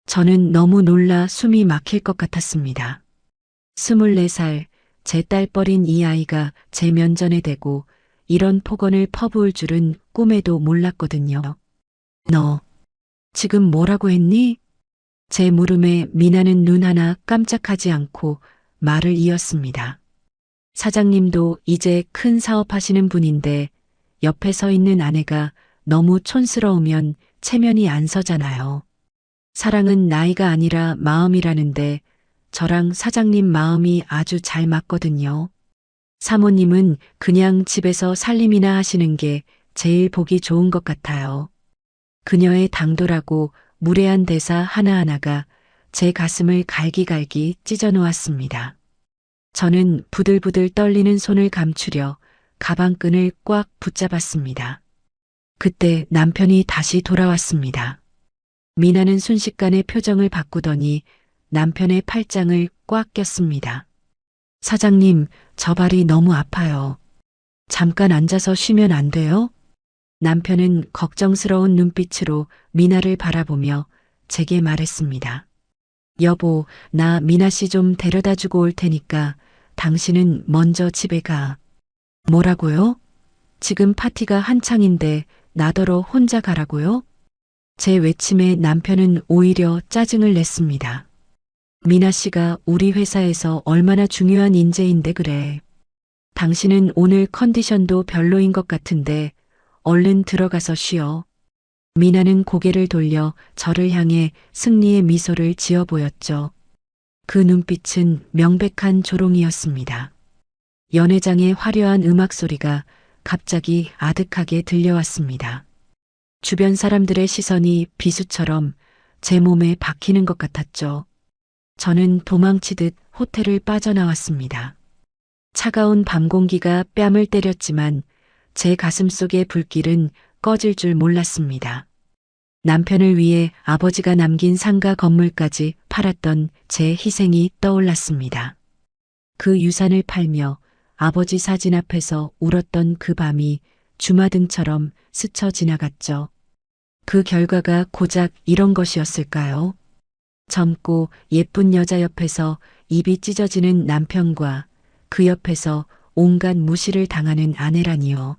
저는 너무 놀라 숨이 막힐 것 같았습니다. 24살, 제 딸뻘인 이 아이가 제 면전에 대고 이런 폭언을 퍼부을 줄은 꿈에도 몰랐거든요. 너, 지금 뭐라고 했니? 제 물음에 미나는 눈 하나 깜짝하지 않고 말을 이었습니다. 사장님도 이제 큰 사업하시는 분인데 옆에 서 있는 아내가 너무 촌스러우면 체면이 안 서잖아요. 사랑은 나이가 아니라 마음이라는데 저랑 사장님 마음이 아주 잘 맞거든요. 사모님은 그냥 집에서 살림이나 하시는 게 제일 보기 좋은 것 같아요. 그녀의 당돌하고 무례한 대사 하나하나가 제 가슴을 갈기갈기 찢어 놓았습니다. 저는 부들부들 떨리는 손을 감추려 가방끈을 꽉 붙잡았습니다. 그때 남편이 다시 돌아왔습니다. 미나는 순식간에 표정을 바꾸더니 남편의 팔짱을 꽉 꼈습니다. 사장님, 저 발이 너무 아파요. 잠깐 앉아서 쉬면 안 돼요? 남편은 걱정스러운 눈빛으로 미나를 바라보며 제게 말했습니다. 여보, 나 미나 씨 좀 데려다 주고 올 테니까 당신은 먼저 집에 가. 뭐라고요? 지금 파티가 한창인데 나더러 혼자 가라고요? 제 외침에 남편은 오히려 짜증을 냈습니다. 미나 씨가 우리 회사에서 얼마나 중요한 인재인데 그래. 당신은 오늘 컨디션도 별로인 것 같은데 얼른 들어가서 쉬어. 미나는 고개를 돌려 저를 향해 승리의 미소를 지어 보였죠. 그 눈빛은 명백한 조롱이었습니다. 연회장의 화려한 음악 소리가 갑자기 아득하게 들려왔습니다. 주변 사람들의 시선이 비수처럼 제 몸에 박히는 것 같았죠. 저는 도망치듯 호텔을 빠져나왔습니다. 차가운 밤 공기가 뺨을 때렸지만 제 가슴 속의 불길은 꺼질 줄 몰랐습니다. 남편을 위해 아버지가 남긴 상가 건물까지 팔았던 제 희생이 떠올랐습니다. 그 유산을 팔며 아버지 사진 앞에서 울었던 그 밤이 주마등처럼 스쳐 지나갔죠. 그 결과가 고작 이런 것이었을까요? 젊고 예쁜 여자 옆에서 입이 찢어지는 남편과 그 옆에서 온갖 무시를 당하는 아내라니요.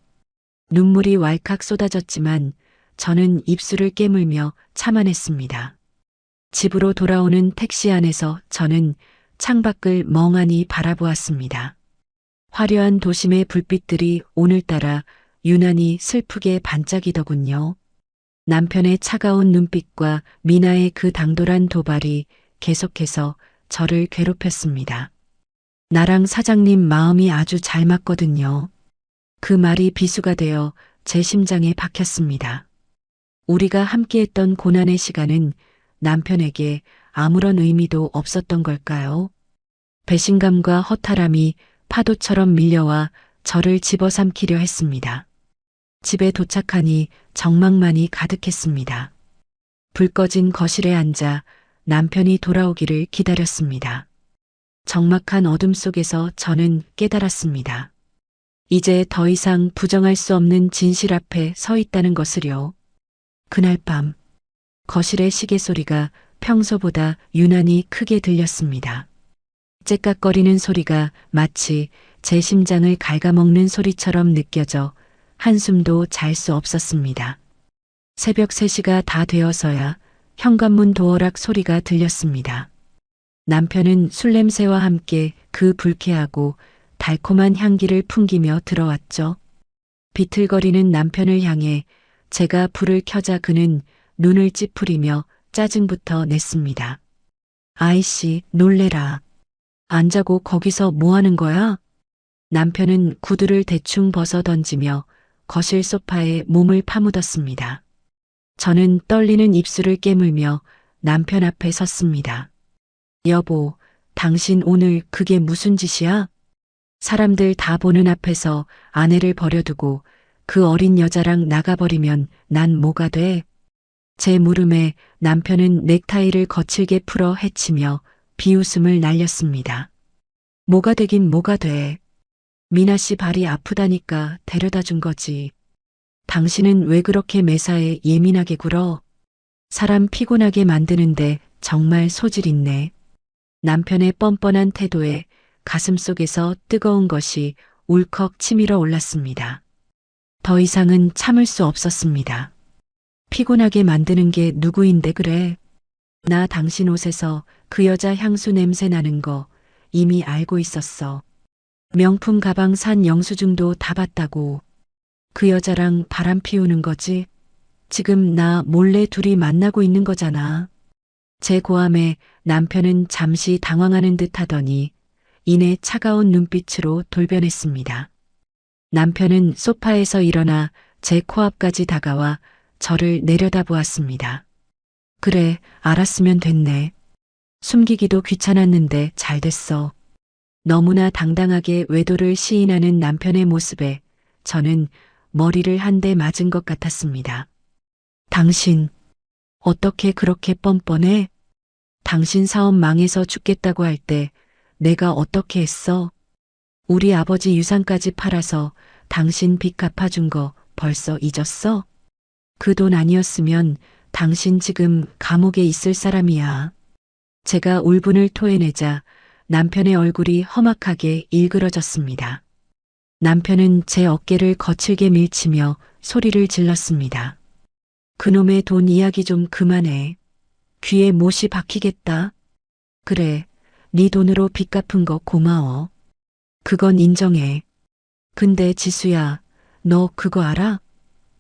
눈물이 왈칵 쏟아졌지만 저는 입술을 깨물며 참아냈습니다. 집으로 돌아오는 택시 안에서 저는 창밖을 멍하니 바라보았습니다. 화려한 도심의 불빛들이 오늘따라 유난히 슬프게 반짝이더군요. 남편의 차가운 눈빛과 미나의 그 당돌한 도발이 계속해서 저를 괴롭혔습니다. 나랑 사장님 마음이 아주 잘 맞거든요. 그 말이 비수가 되어 제 심장에 박혔습니다. 우리가 함께했던 고난의 시간은 남편에게 아무런 의미도 없었던 걸까요? 배신감과 허탈함이 파도처럼 밀려와 저를 집어삼키려 했습니다. 집에 도착하니 정막만이 가득했습니다. 불 꺼진 거실에 앉아 남편이 돌아오기를 기다렸습니다. 적막한 어둠 속에서 저는 깨달았습니다. 이제 더 이상 부정할 수 없는 진실 앞에 서 있다는 것을요. 그날 밤 거실의 시계 소리가 평소보다 유난히 크게 들렸습니다. 째깍거리는 소리가 마치 제 심장을 갉아먹는 소리처럼 느껴져 한숨도 잘 수 없었습니다. 새벽 3시가 다 되어서야 현관문 도어락 소리가 들렸습니다. 남편은 술 냄새와 함께 그 불쾌하고 달콤한 향기를 풍기며 들어왔죠. 비틀거리는 남편을 향해 제가 불을 켜자 그는 눈을 찌푸리며 짜증부터 냈습니다. 아이씨, 놀래라. 안 자고 거기서 뭐 하는 거야? 남편은 구두를 대충 벗어 던지며 거실 소파에 몸을 파묻었습니다. 저는 떨리는 입술을 깨물며 남편 앞에 섰습니다. 여보, 당신 오늘 그게 무슨 짓이야? 사람들 다 보는 앞에서 아내를 버려두고 그 어린 여자랑 나가버리면 난 뭐가 돼? 제 물음에 남편은 넥타이를 거칠게 풀어 헤치며 비웃음을 날렸습니다. 뭐가 되긴 뭐가 돼. 미나 씨 발이 아프다니까 데려다 준 거지. 당신은 왜 그렇게 매사에 예민하게 굴어? 사람 피곤하게 만드는데 정말 소질 있네. 남편의 뻔뻔한 태도에 가슴속에서 뜨거운 것이 울컥 치밀어 올랐습니다. 더 이상은 참을 수 없었습니다. 피곤하게 만드는 게 누구인데 그래? 나 당신 옷에서 그 여자 향수 냄새 나는 거 이미 알고 있었어. 명품 가방 산 영수증도 다 봤다고. 그 여자랑 바람 피우는 거지? 지금 나 몰래 둘이 만나고 있는 거잖아. 제 고함에 남편은 잠시 당황하는 듯 하더니 이내 차가운 눈빛으로 돌변했습니다. 남편은 소파에서 일어나 제 코앞까지 다가와 저를 내려다보았습니다. 그래, 알았으면 됐네. 숨기기도 귀찮았는데 잘 됐어. 너무나 당당하게 외도를 시인하는 남편의 모습에 저는 머리를 한 대 맞은 것 같았습니다. 당신, 어떻게 그렇게 뻔뻔해? 당신 사업 망해서 죽겠다고 할 때 내가 어떻게 했어? 우리 아버지 유산까지 팔아서 당신 빚 갚아준 거 벌써 잊었어? 그 돈 아니었으면 당신 지금 감옥에 있을 사람이야. 제가 울분을 토해내자 남편의 얼굴이 험악하게 일그러졌습니다. 남편은 제 어깨를 거칠게 밀치며 소리를 질렀습니다. 그놈의 돈 이야기 좀 그만해. 귀에 못이 박히겠다. 그래, 네 돈으로 빚 갚은 거 고마워. 그건 인정해. 근데 지수야, 너 그거 알아?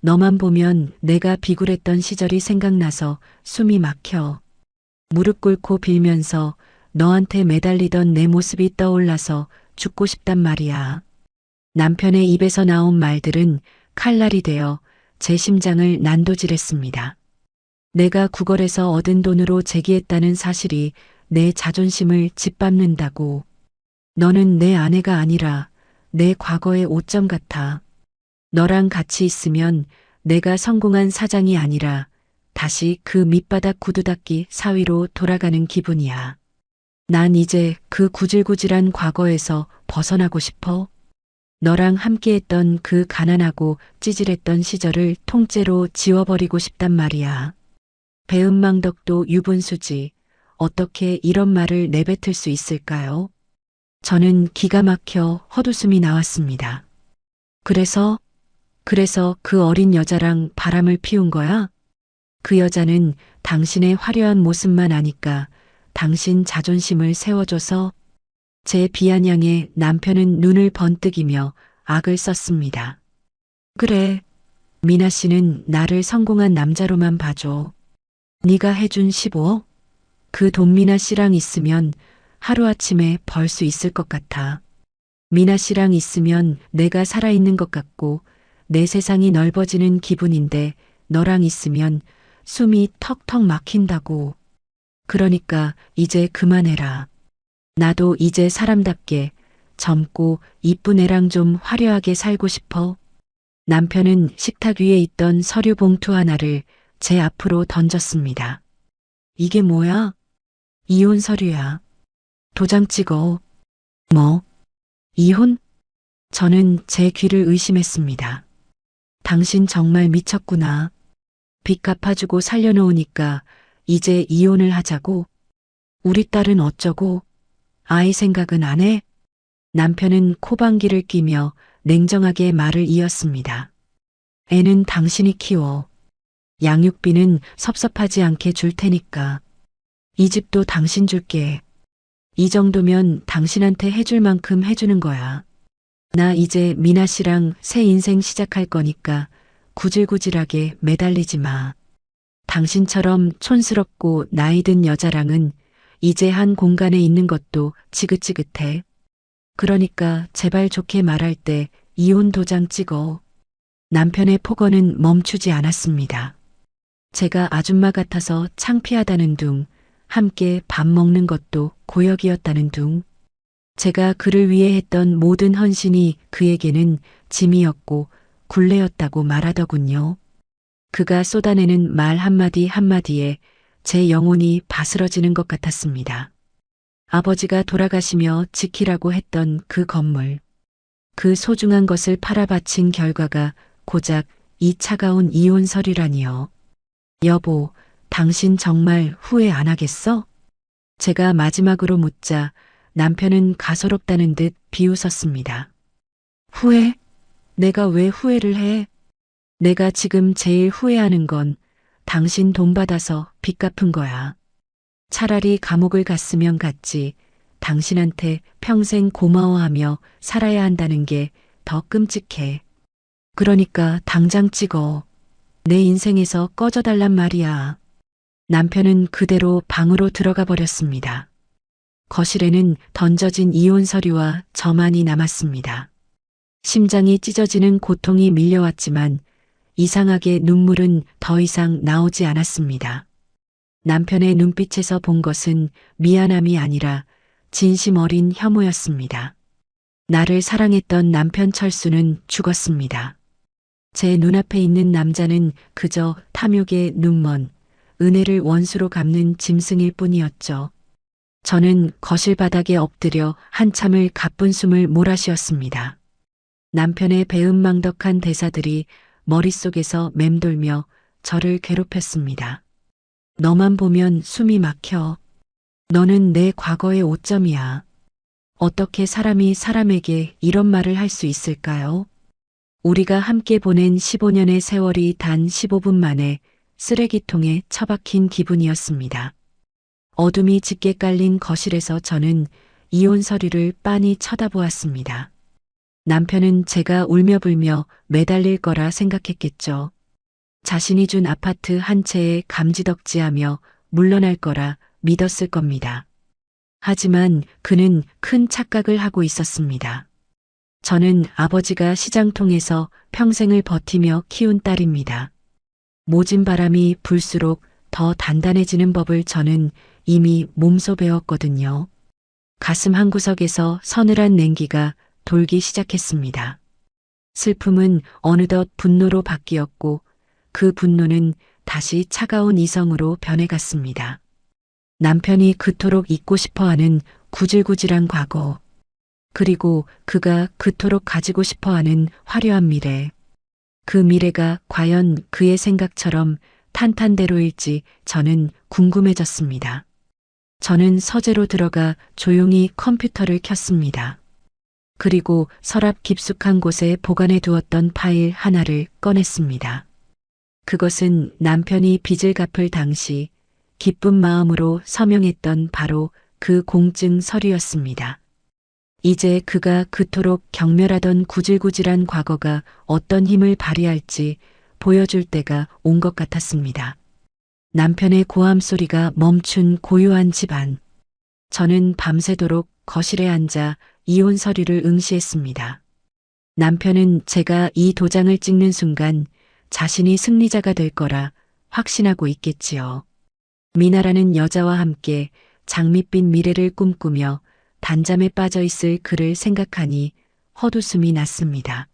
너만 보면 내가 비굴했던 시절이 생각나서 숨이 막혀. 무릎 꿇고 빌면서 너한테 매달리던 내 모습이 떠올라서 죽고 싶단 말이야. 남편의 입에서 나온 말들은 칼날이 되어 제 심장을 난도질했습니다. 내가 구걸해서 얻은 돈으로 재기했다는 사실이 내 자존심을 짓밟는다고. 너는 내 아내가 아니라 내 과거의 오점 같아. 너랑 같이 있으면 내가 성공한 사장이 아니라 다시 그 밑바닥 구두 닦기 사위로 돌아가는 기분이야. 난 이제 그 구질구질한 과거에서 벗어나고 싶어. 너랑 함께했던 그 가난하고 찌질했던 시절을 통째로 지워버리고 싶단 말이야. 배은망덕도 유분수지. 어떻게 이런 말을 내뱉을 수 있을까요? 저는 기가 막혀 헛웃음이 나왔습니다. 그래서 그 어린 여자랑 바람을 피운 거야? 그 여자는 당신의 화려한 모습만 아니까 당신 자존심을 세워줘서. 제 비아냥에 남편은 눈을 번뜩이며 악을 썼습니다. 그래, 미나 씨는 나를 성공한 남자로만 봐줘. 네가 해준 15억? 그 돈 미나 씨랑 있으면 하루아침에 벌 수 있을 것 같아. 미나 씨랑 있으면 내가 살아있는 것 같고 내 세상이 넓어지는 기분인데 너랑 있으면 숨이 턱턱 막힌다고. 그러니까 이제 그만해라. 나도 이제 사람답게 젊고 이쁜 애랑 좀 화려하게 살고 싶어. 남편은 식탁 위에 있던 서류 봉투 하나를 제 앞으로 던졌습니다. 이게 뭐야? 이혼 서류야. 도장 찍어. 뭐? 이혼? 저는 제 귀를 의심했습니다. 당신 정말 미쳤구나. 빚 갚아주고 살려놓으니까 이제 이혼을 하자고? 우리 딸은 어쩌고? 아이 생각은 안 해? 남편은 코방귀를 뀌며 냉정하게 말을 이었습니다. 애는 당신이 키워. 양육비는 섭섭하지 않게 줄 테니까. 이 집도 당신 줄게. 이 정도면 당신한테 해줄 만큼 해주는 거야. 나 이제 미나 씨랑 새 인생 시작할 거니까 구질구질하게 매달리지 마. 당신처럼 촌스럽고 나이 든 여자랑은 이제 한 공간에 있는 것도 지긋지긋해. 그러니까 제발 좋게 말할 때 이혼 도장 찍어. 남편의 폭언은 멈추지 않았습니다. 제가 아줌마 같아서 창피하다는 둥, 함께 밥 먹는 것도 고역이었다는 둥. 제가 그를 위해 했던 모든 헌신이 그에게는 짐이었고 굴레였다고 말하더군요. 그가 쏟아내는 말 한마디 한마디에 제 영혼이 바스러지는 것 같았습니다. 아버지가 돌아가시며 지키라고 했던 그 건물. 그 소중한 것을 팔아바친 결과가 고작 이 차가운 이혼 서류라니요. 여보, 당신 정말 후회 안 하겠어? 제가 마지막으로 묻자 남편은 가소롭다는 듯 비웃었습니다. 후회? 내가 왜 후회를 해? 내가 지금 제일 후회하는 건 당신 돈 받아서 빚 갚은 거야. 차라리 감옥을 갔으면 갔지. 당신한테 평생 고마워하며 살아야 한다는 게 더 끔찍해. 그러니까 당장 찍어. 내 인생에서 꺼져달란 말이야. 남편은 그대로 방으로 들어가 버렸습니다. 거실에는 던져진 이혼 서류와 저만이 남았습니다. 심장이 찢어지는 고통이 밀려왔지만 이상하게 눈물은 더 이상 나오지 않았습니다. 남편의 눈빛에서 본 것은 미안함이 아니라 진심 어린 혐오였습니다. 나를 사랑했던 남편 철수는 죽었습니다. 제 눈앞에 있는 남자는 그저 탐욕의 눈먼, 은혜를 원수로 갚는 짐승일 뿐이었죠. 저는 거실 바닥에 엎드려 한참을 가쁜 숨을 몰아쉬었습니다. 남편의 배은망덕한 대사들이 머릿속에서 맴돌며 저를 괴롭혔습니다. 너만 보면 숨이 막혀. 너는 내 과거의 오점이야. 어떻게 사람이 사람에게 이런 말을 할 수 있을까요? 우리가 함께 보낸 15년의 세월이 단 15분 만에 쓰레기통에 처박힌 기분이었습니다. 어둠이 짙게 깔린 거실에서 저는 이혼 서류를 빤히 쳐다보았습니다. 남편은 제가 울며 불며 매달릴 거라 생각했겠죠. 자신이 준 아파트 한 채에 감지덕지하며 물러날 거라 믿었을 겁니다. 하지만 그는 큰 착각을 하고 있었습니다. 저는 아버지가 시장통에서 평생을 버티며 키운 딸입니다. 모진 바람이 불수록 더 단단해지는 법을 저는 이미 몸소 배웠거든요. 가슴 한구석에서 서늘한 냉기가 돌기 시작했습니다. 슬픔은 어느덧 분노로 바뀌었고 그 분노는 다시 차가운 이성으로 변해갔습니다. 남편이 그토록 잊고 싶어하는 구질구질한 과거, 그리고 그가 그토록 가지고 싶어하는 화려한 미래, 그 미래가 과연 그의 생각처럼 탄탄대로일지 저는 궁금해졌습니다. 저는 서재로 들어가 조용히 컴퓨터를 켰습니다. 그리고 서랍 깊숙한 곳에 보관해 두었던 파일 하나를 꺼냈습니다. 그것은 남편이 빚을 갚을 당시 기쁜 마음으로 서명했던 바로 그 공증 서류였습니다. 이제 그가 그토록 경멸하던 구질구질한 과거가 어떤 힘을 발휘할지 보여줄 때가 온 것 같았습니다. 남편의 고함 소리가 멈춘 고요한 집안. 저는 밤새도록 거실에 앉아 이혼 서류를 응시했습니다. 남편은 제가 이 도장을 찍는 순간 자신이 승리자가 될 거라 확신하고 있겠지요. 미나라는 여자와 함께 장밋빛 미래를 꿈꾸며 단잠에 빠져 있을 그를 생각하니 헛웃음이 났습니다.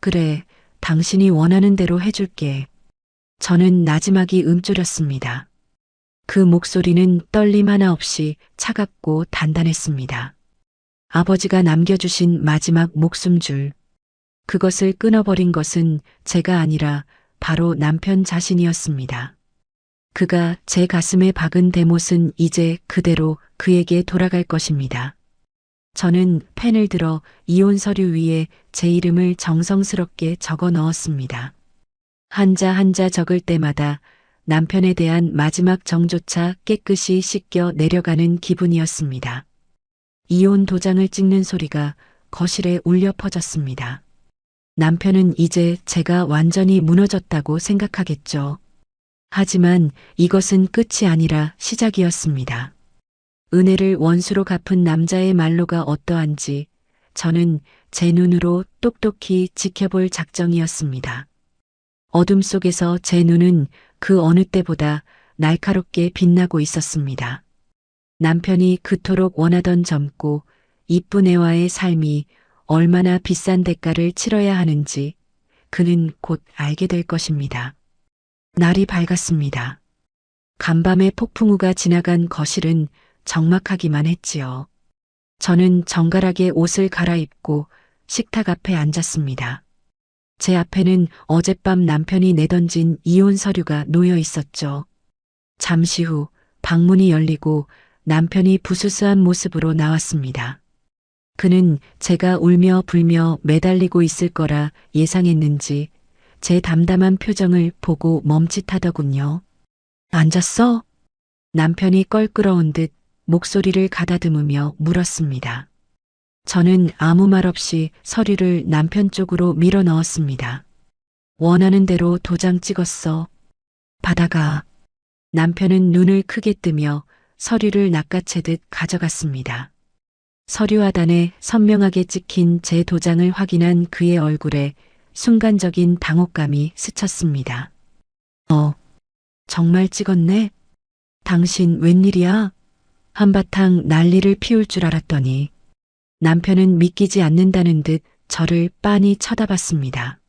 그래, 당신이 원하는 대로 해줄게. 저는 나지막이 움츠렸습니다. 그 목소리는 떨림 하나 없이 차갑고 단단했습니다. 아버지가 남겨주신 마지막 목숨줄. 그것을 끊어버린 것은 제가 아니라 바로 남편 자신이었습니다. 그가 제 가슴에 박은 대못은 이제 그대로 그에게 돌아갈 것입니다. 저는 펜을 들어 이혼 서류 위에 제 이름을 정성스럽게 적어 넣었습니다. 한자 한자 적을 때마다 남편에 대한 마지막 정조차 깨끗이 씻겨 내려가는 기분이었습니다. 이혼 도장을 찍는 소리가 거실에 울려 퍼졌습니다. 남편은 이제 제가 완전히 무너졌다고 생각하겠죠. 하지만 이것은 끝이 아니라 시작이었습니다. 은혜를 원수로 갚은 남자의 말로가 어떠한지 저는 제 눈으로 똑똑히 지켜볼 작정이었습니다. 어둠 속에서 제 눈은 그 어느 때보다 날카롭게 빛나고 있었습니다. 남편이 그토록 원하던 젊고 이쁜 애와의 삶이 얼마나 비싼 대가를 치러야 하는지 그는 곧 알게 될 것입니다. 날이 밝았습니다. 간밤에 폭풍우가 지나간 거실은 적막하기만 했지요. 저는 정갈하게 옷을 갈아입고 식탁 앞에 앉았습니다. 제 앞에는 어젯밤 남편이 내던진 이혼 서류가 놓여 있었죠. 잠시 후 방문이 열리고 남편이 부스스한 모습으로 나왔습니다. 그는 제가 울며 불며 매달리고 있을 거라 예상했는지 제 담담한 표정을 보고 멈칫하더군요. 앉았어? 남편이 껄끄러운 듯 목소리를 가다듬으며 물었습니다. 저는 아무 말 없이 서류를 남편 쪽으로 밀어 넣었습니다. 원하는 대로 도장 찍었어. 받아가. 남편은 눈을 크게 뜨며 서류를 낚아채듯 가져갔습니다. 서류 하단에 선명하게 찍힌 제 도장을 확인한 그의 얼굴에 순간적인 당혹감이 스쳤습니다. 정말 찍었네? 당신 웬일이야? 한바탕 난리를 피울 줄 알았더니 남편은 믿기지 않는다는 듯 저를 빤히 쳐다봤습니다.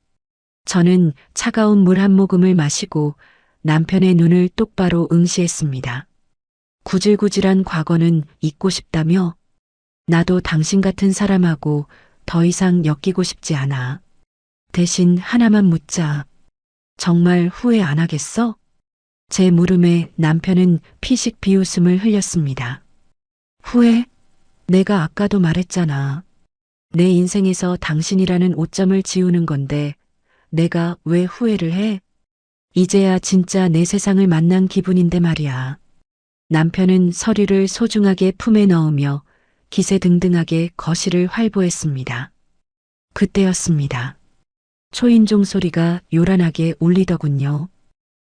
저는 차가운 물 한 모금을 마시고 남편의 눈을 똑바로 응시했습니다. 구질구질한 과거는 잊고 싶다며? 나도 당신 같은 사람하고 더 이상 엮이고 싶지 않아. 대신 하나만 묻자. 정말 후회 안 하겠어? 제 물음에 남편은 피식 비웃음을 흘렸습니다. 후회? 내가 아까도 말했잖아. 내 인생에서 당신이라는 오점을 지우는 건데 내가 왜 후회를 해? 이제야 진짜 내 세상을 만난 기분인데 말이야. 남편은 서류를 소중하게 품에 넣으며 기세등등하게 거실을 활보했습니다. 그때였습니다. 초인종 소리가 요란하게 울리더군요.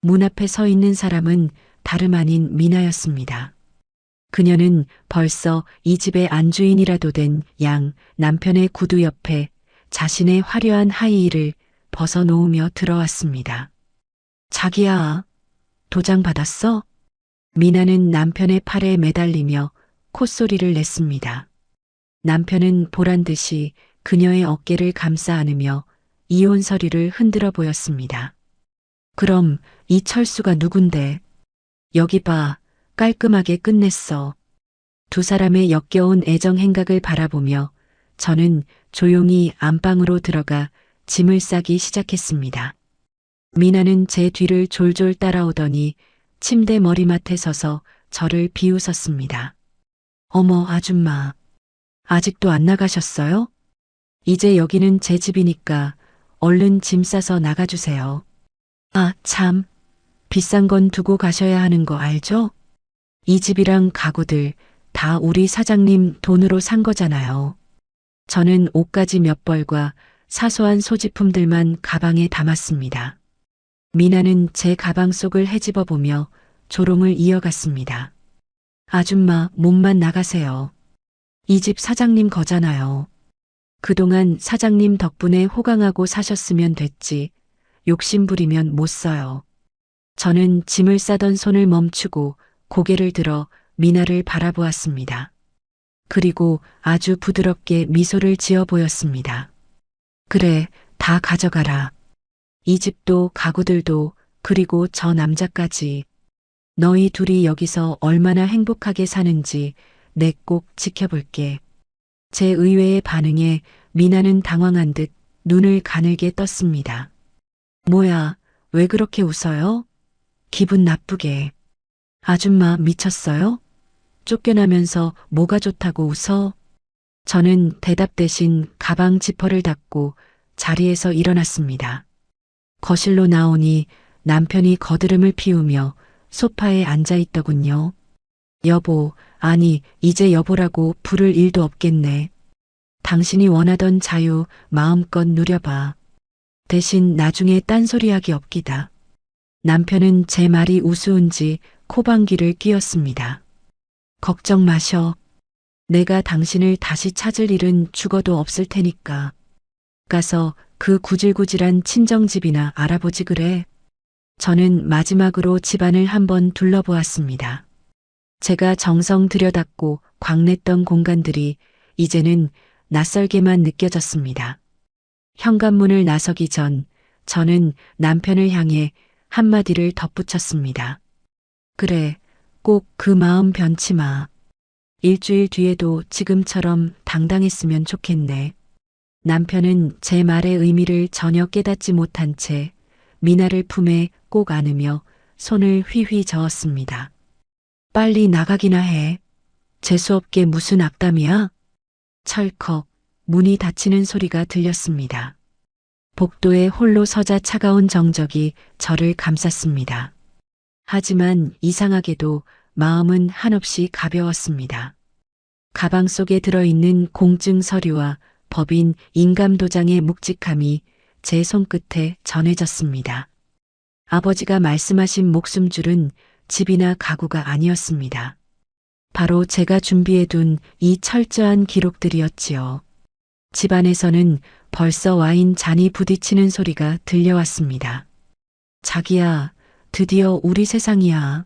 문 앞에 서 있는 사람은 다름 아닌 미나였습니다. 그녀는 벌써 이 집의 안주인이라도 된 양 남편의 구두 옆에 자신의 화려한 하이힐을 벗어놓으며 들어왔습니다. 자기야, 도장 받았어? 미나는 남편의 팔에 매달리며 콧소리를 냈습니다. 남편은 보란듯이 그녀의 어깨를 감싸 안으며 이혼 서류를 흔들어 보였습니다. 그럼 이 철수가 누군데? 여기 봐, 깔끔하게 끝냈어. 두 사람의 역겨운 애정 행각을 바라보며 저는 조용히 안방으로 들어가 짐을 싸기 시작했습니다. 미나는 제 뒤를 졸졸 따라오더니 침대 머리맡에 서서 저를 비웃었습니다. 어머, 아줌마. 아직도 안 나가셨어요? 이제 여기는 제 집이니까 얼른 짐 싸서 나가주세요. 아, 참. 비싼 건 두고 가셔야 하는 거 알죠? 이 집이랑 가구들 다 우리 사장님 돈으로 산 거잖아요. 저는 옷가지 몇 벌과 사소한 소지품들만 가방에 담았습니다. 미나는 제 가방 속을 헤집어 보며 조롱을 이어갔습니다. 아줌마, 몸만 나가세요. 이 집 사장님 거잖아요. 그동안 사장님 덕분에 호강하고 사셨으면 됐지. 욕심 부리면 못 써요. 저는 짐을 싸던 손을 멈추고 고개를 들어 미나를 바라보았습니다. 그리고 아주 부드럽게 미소를 지어 보였습니다. 그래, 다 가져가라. 이 집도 가구들도 그리고 저 남자까지. 너희 둘이 여기서 얼마나 행복하게 사는지 내 꼭 지켜볼게. 제 의외의 반응에 미나는 당황한 듯 눈을 가늘게 떴습니다. 뭐야, 왜 그렇게 웃어요? 기분 나쁘게. 아줌마 미쳤어요? 쫓겨나면서 뭐가 좋다고 웃어? 저는 대답 대신 가방 지퍼를 닫고 자리에서 일어났습니다. 거실로 나오니 남편이 거드름을 피우며 소파에 앉아 있더군요. 여보, 아니, 이제 여보라고 부를 일도 없겠네. 당신이 원하던 자유 마음껏 누려봐. 대신 나중에 딴소리하기 없기다. 남편은 제 말이 우스운지 코방귀를 뀌었습니다. 걱정 마셔. 내가 당신을 다시 찾을 일은 죽어도 없을 테니까. 가서 그 구질구질한 친정집이나 알아보지 그래. 저는 마지막으로 집안을 한번 둘러보았습니다. 제가 정성 들여닫고 광냈던 공간들이 이제는 낯설게만 느껴졌습니다. 현관문을 나서기 전 저는 남편을 향해 한마디를 덧붙였습니다. 그래, 꼭 그 마음 변치 마. 일주일 뒤에도 지금처럼 당당했으면 좋겠네. 남편은 제 말의 의미를 전혀 깨닫지 못한 채 미나를 품에 꼭 안으며 손을 휘휘 저었습니다. 빨리 나가기나 해. 재수없게 무슨 악담이야? 철컥 문이 닫히는 소리가 들렸습니다. 복도에 홀로 서자 차가운 정적이 저를 감쌌습니다. 하지만 이상하게도 마음은 한없이 가벼웠습니다. 가방 속에 들어있는 공증 서류와 법인 인감도장의 묵직함이 제 손끝에 전해졌습니다. 아버지가 말씀하신 목숨줄은 집이나 가구가 아니었습니다. 바로 제가 준비해둔 이 철저한 기록들이었지요. 집안에서는 벌써 와인 잔이 부딪히는 소리가 들려왔습니다. 자기야, 드디어 우리 세상이야.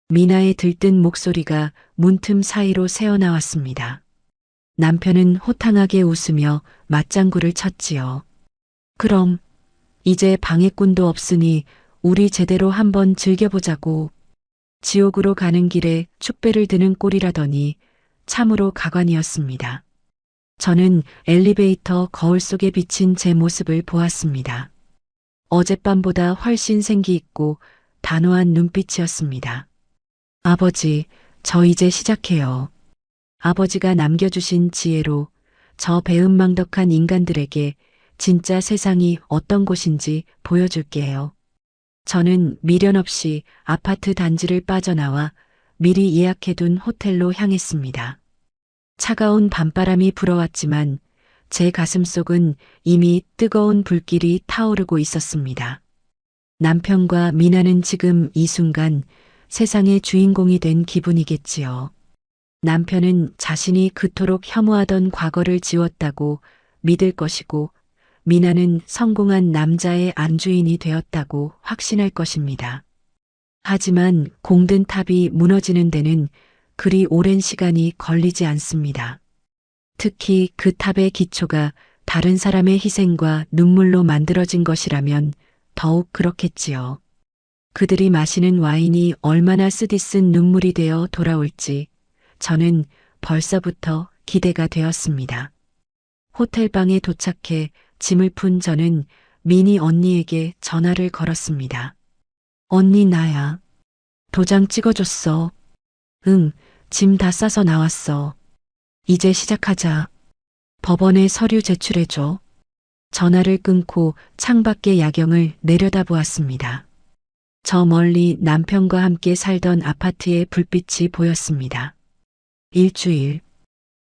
미나의 들뜬 목소리가 문틈 사이로 새어나왔습니다. 남편은 호탕하게 웃으며 맞장구를 쳤지요. 그럼 이제 방해꾼도 없으니 우리 제대로 한번 즐겨보자고. 지옥으로 가는 길에 축배를 드는 꼴이라더니 참으로 가관이었습니다. 저는 엘리베이터 거울 속에 비친 제 모습을 보았습니다. 어젯밤보다 훨씬 생기 있고 단호한 눈빛이었습니다. 아버지, 저 이제 시작해요. 아버지가 남겨주신 지혜로 저 배은망덕한 인간들에게 진짜 세상이 어떤 곳인지 보여줄게요. 저는 미련 없이 아파트 단지를 빠져나와 미리 예약해둔 호텔로 향했습니다. 차가운 밤바람이 불어왔지만 제 가슴속은 이미 뜨거운 불길이 타오르고 있었습니다. 남편과 미나는 지금 이 순간 세상의 주인공이 된 기분이겠지요. 남편은 자신이 그토록 혐오하던 과거를 지웠다고 믿을 것이고 미나는 성공한 남자의 안주인이 되었다고 확신할 것입니다. 하지만 공든 탑이 무너지는 데는 그리 오랜 시간이 걸리지 않습니다. 특히 그 탑의 기초가 다른 사람의 희생과 눈물로 만들어진 것이라면 더욱 그렇겠지요. 그들이 마시는 와인이 얼마나 쓰디쓴 눈물이 되어 돌아올지 저는 벌써부터 기대가 되었습니다. 호텔방에 도착해 짐을 푼 저는 미니 언니에게 전화를 걸었습니다. 언니 나야. 도장 찍어줬어. 응, 짐 다 싸서 나왔어. 이제 시작하자. 법원에 서류 제출해줘. 전화를 끊고 창밖의 야경을 내려다보았습니다. 저 멀리 남편과 함께 살던 아파트의 불빛이 보였습니다. 일주일.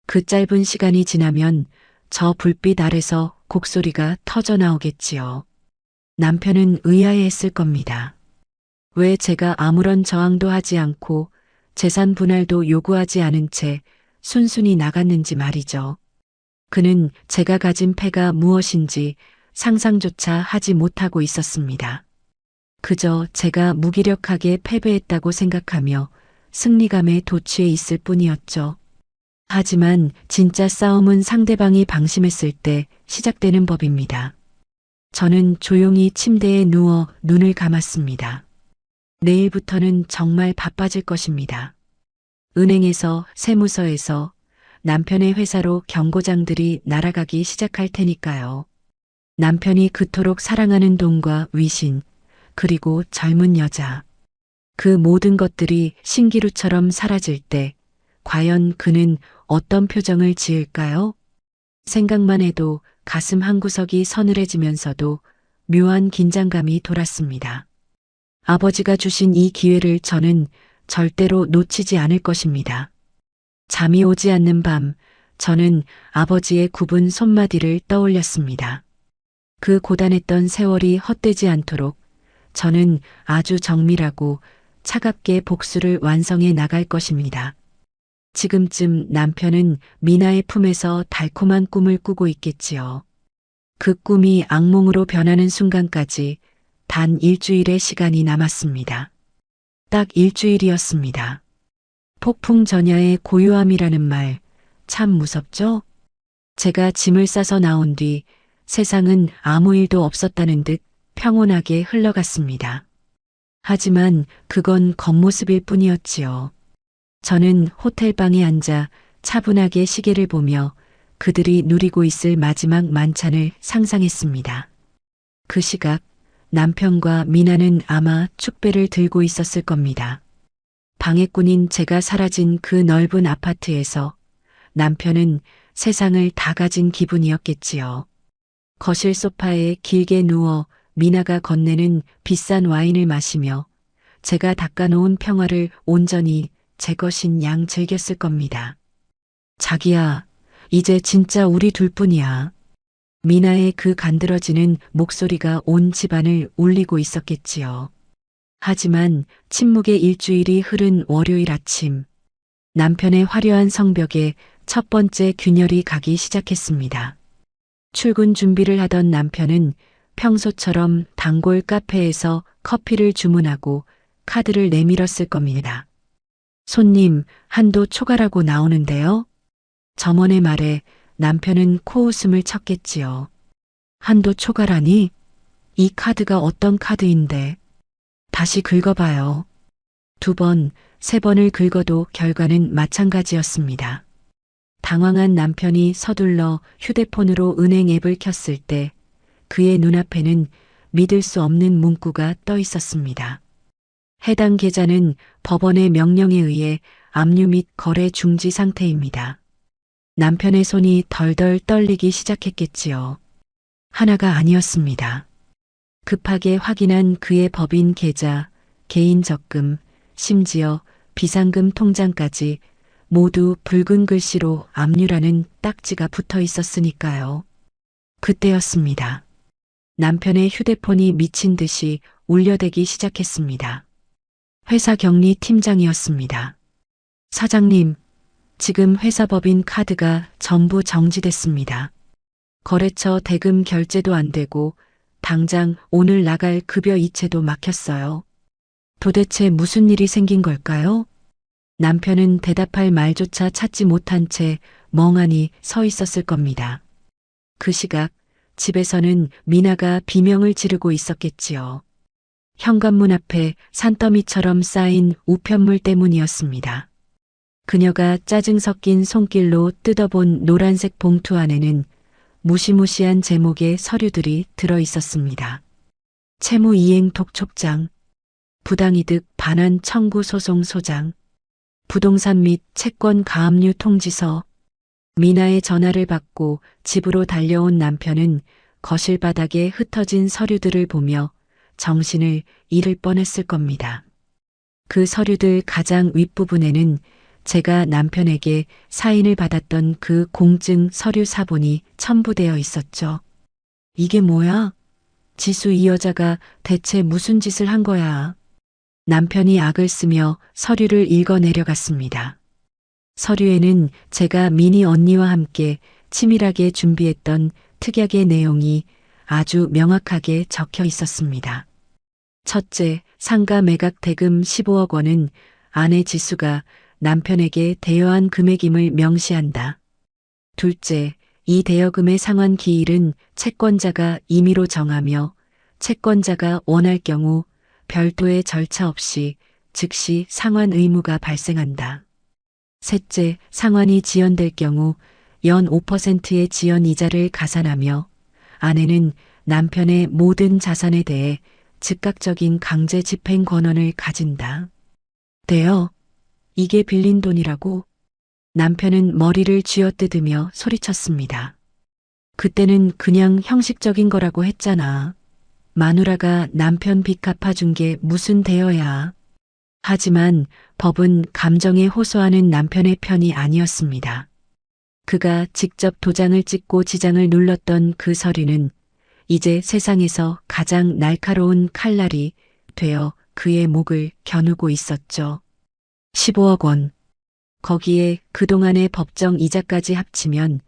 그 짧은 시간이 지나면 저 불빛 아래서 곡소리가 터져 나오겠지요. 남편은 의아해했을 겁니다. 왜 제가 아무런 저항도 하지 않고 재산 분할도 요구하지 않은 채 순순히 나갔는지 말이죠. 그는 제가 가진 패가 무엇인지 상상조차 하지 못하고 있었습니다. 그저 제가 무기력하게 패배했다고 생각하며 승리감에 도취해 있을 뿐이었죠. 하지만 진짜 싸움은 상대방이 방심했을 때 시작되는 법입니다. 저는 조용히 침대에 누워 눈을 감았습니다. 내일부터는 정말 바빠질 것입니다. 은행에서, 세무서에서, 남편의 회사로 경고장들이 날아가기 시작할 테니까요. 남편이 그토록 사랑하는 돈과 위신, 그리고 젊은 여자. 그 모든 것들이 신기루처럼 사라질 때, 과연 그는 어떤 표정을 지을까요? 생각만 해도 가슴 한구석이 서늘해지면서도 묘한 긴장감이 돌았습니다. 아버지가 주신 이 기회를 저는 절대로 놓치지 않을 것입니다. 잠이 오지 않는 밤, 저는 아버지의 굽은 손마디를 떠올렸습니다. 그 고단했던 세월이 헛되지 않도록 저는 아주 정밀하고 차갑게 복수를 완성해 나갈 것입니다. 지금쯤 남편은 미나의 품에서 달콤한 꿈을 꾸고 있겠지요. 그 꿈이 악몽으로 변하는 순간까지 단 일주일의 시간이 남았습니다. 딱 일주일이었습니다. 폭풍 전야의 고요함이라는 말, 참 무섭죠? 제가 짐을 싸서 나온 뒤 세상은 아무 일도 없었다는 듯 평온하게 흘러갔습니다. 하지만 그건 겉모습일 뿐이었지요. 저는 호텔방에 앉아 차분하게 시계를 보며 그들이 누리고 있을 마지막 만찬을 상상했습니다. 그 시각 남편과 미나는 아마 축배를 들고 있었을 겁니다. 방해꾼인 제가 사라진 그 넓은 아파트에서 남편은 세상을 다 가진 기분이었겠지요. 거실 소파에 길게 누워 미나가 건네는 비싼 와인을 마시며 제가 닦아놓은 평화를 온전히 제 것인 양 즐겼을 겁니다. 자기야, 이제 진짜 우리 둘뿐이야. 미나의 그 간드러지는 목소리가 온 집안을 울리고 있었겠지요. 하지만 침묵의 일주일이 흐른 월요일 아침, 남편의 화려한 성벽에 첫 번째 균열이 가기 시작했습니다. 출근 준비를 하던 남편은 평소처럼 단골 카페에서 커피를 주문하고 카드를 내밀었을 겁니다. 손님, 한도 초과라고 나오는데요. 점원의 말에 남편은 코웃음을 쳤겠지요. 한도 초과라니? 이 카드가 어떤 카드인데? 다시 긁어봐요. 2번, 3번을 긁어도 결과는 마찬가지였습니다. 당황한 남편이 서둘러 휴대폰으로 은행 앱을 켰을 때 그의 눈앞에는 믿을 수 없는 문구가 떠 있었습니다. 해당 계좌는 법원의 명령에 의해 압류 및 거래 중지 상태입니다. 남편의 손이 덜덜 떨리기 시작했겠지요. 하나가 아니었습니다. 급하게 확인한 그의 법인 계좌, 개인 적금, 심지어 비상금 통장까지 모두 붉은 글씨로 압류라는 딱지가 붙어 있었으니까요. 그때였습니다. 남편의 휴대폰이 미친 듯이 울려대기 시작했습니다. 회사 격리 팀장이었습니다. 사장님, 지금 회사 법인 카드가 전부 정지됐습니다. 거래처 대금 결제도 안 되고 당장 오늘 나갈 급여 이체도 막혔어요. 도대체 무슨 일이 생긴 걸까요? 남편은 대답할 말조차 찾지 못한 채 멍하니 서 있었을 겁니다. 그 시각 집에서는 미나가 비명을 지르고 있었겠지요. 현관문 앞에 산더미처럼 쌓인 우편물 때문이었습니다. 그녀가 짜증 섞인 손길로 뜯어본 노란색 봉투 안에는 무시무시한 제목의 서류들이 들어 있었습니다. 채무이행 독촉장, 부당이득 반환 청구 소송 소장, 부동산 및 채권 가압류 통지서. 미나의 전화를 받고 집으로 달려온 남편은 거실 바닥에 흩어진 서류들을 보며 정신을 잃을 뻔했을 겁니다. 그 서류들 가장 윗부분에는 제가 남편에게 사인을 받았던 그 공증 서류 사본이 첨부되어 있었죠. 이게 뭐야? 지수 이 여자가 대체 무슨 짓을 한 거야? 남편이 악을 쓰며 서류를 읽어 내려갔습니다. 서류에는 제가 미니 언니와 함께 치밀하게 준비했던 특약의 내용이 아주 명확하게 적혀 있었습니다. 첫째, 상가 매각 대금 15억 원은 아내 지수가 남편에게 대여한 금액임을 명시한다. 둘째, 이 대여금의 상환 기일은 채권자가 임의로 정하며 채권자가 원할 경우 별도의 절차 없이 즉시 상환 의무가 발생한다. 셋째, 상환이 지연될 경우 연 5%의 지연 이자를 가산하며 아내는 남편의 모든 자산에 대해 즉각적인 강제 집행 권한을 가진다. 대여, 이게 빌린 돈이라고? 남편은 머리를 쥐어뜯으며 소리쳤습니다. 그때는 그냥 형식적인 거라고 했잖아. 마누라가 남편 빚 갚아준 게 무슨 대여야. 하지만 법은 감정에 호소하는 남편의 편이 아니었습니다. 그가 직접 도장을 찍고 지장을 눌렀던 그 서류는 이제 세상에서 가장 날카로운 칼날이 되어 그의 목을 겨누고 있었죠. 15억 원. 거기에 그동안의 법정 이자까지 합치면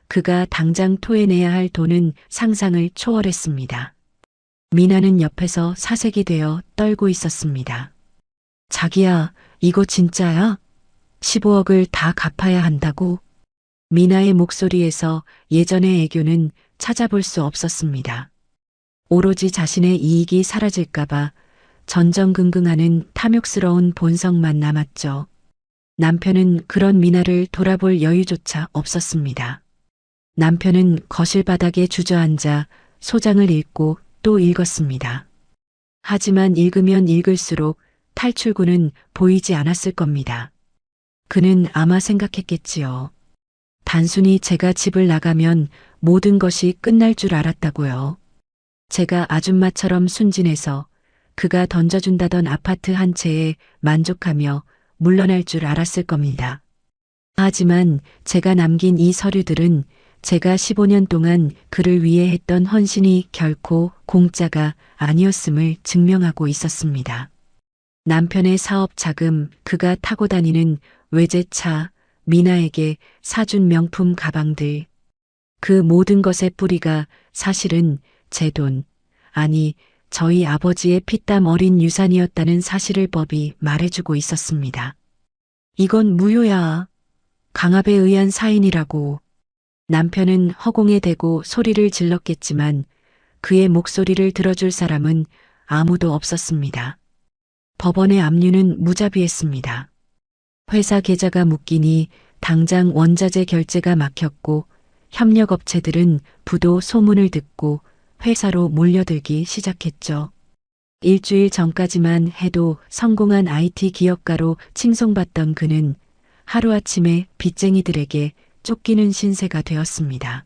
그가 당장 토해내야 할 돈은 상상을 초월했습니다. 미나는 옆에서 사색이 되어 떨고 있었습니다. 자기야, 이거 진짜야? 15억을 다 갚아야 한다고? 미나의 목소리에서 예전의 애교는 찾아볼 수 없었습니다. 오로지 자신의 이익이 사라질까봐 전전긍긍하는 탐욕스러운 본성만 남았죠. 남편은 그런 미나를 돌아볼 여유조차 없었습니다. 남편은 거실 바닥에 주저앉아 소장을 읽고 또 읽었습니다. 하지만 읽으면 읽을수록 탈출구는 보이지 않았을 겁니다. 그는 아마 생각했겠지요. 단순히 제가 집을 나가면 모든 것이 끝날 줄 알았다고요. 제가 아줌마처럼 순진해서 그가 던져준다던 아파트 한 채에 만족하며 물러날 줄 알았을 겁니다. 하지만 제가 남긴 이 서류들은 제가 15년 동안 그를 위해 했던 헌신이 결코 공짜가 아니었음을 증명하고 있었습니다. 남편의 사업 자금, 그가 타고 다니는 외제차, 미나에게 사준 명품 가방들. 그 모든 것의 뿌리가 사실은 제 돈, 아니 저희 아버지의 피땀 어린 유산이었다는 사실을 법이 말해주고 있었습니다. 이건 무효야. 강압에 의한 사인이라고. 남편은 허공에 대고 소리를 질렀겠지만 그의 목소리를 들어줄 사람은 아무도 없었습니다. 법원의 압류는 무자비했습니다. 회사 계좌가 묶이니 당장 원자재 결제가 막혔고 협력업체들은 부도 소문을 듣고 회사로 몰려들기 시작했죠. 일주일 전까지만 해도 성공한 IT 기업가로 칭송받던 그는 하루아침에 빚쟁이들에게 쫓기는 신세가 되었습니다.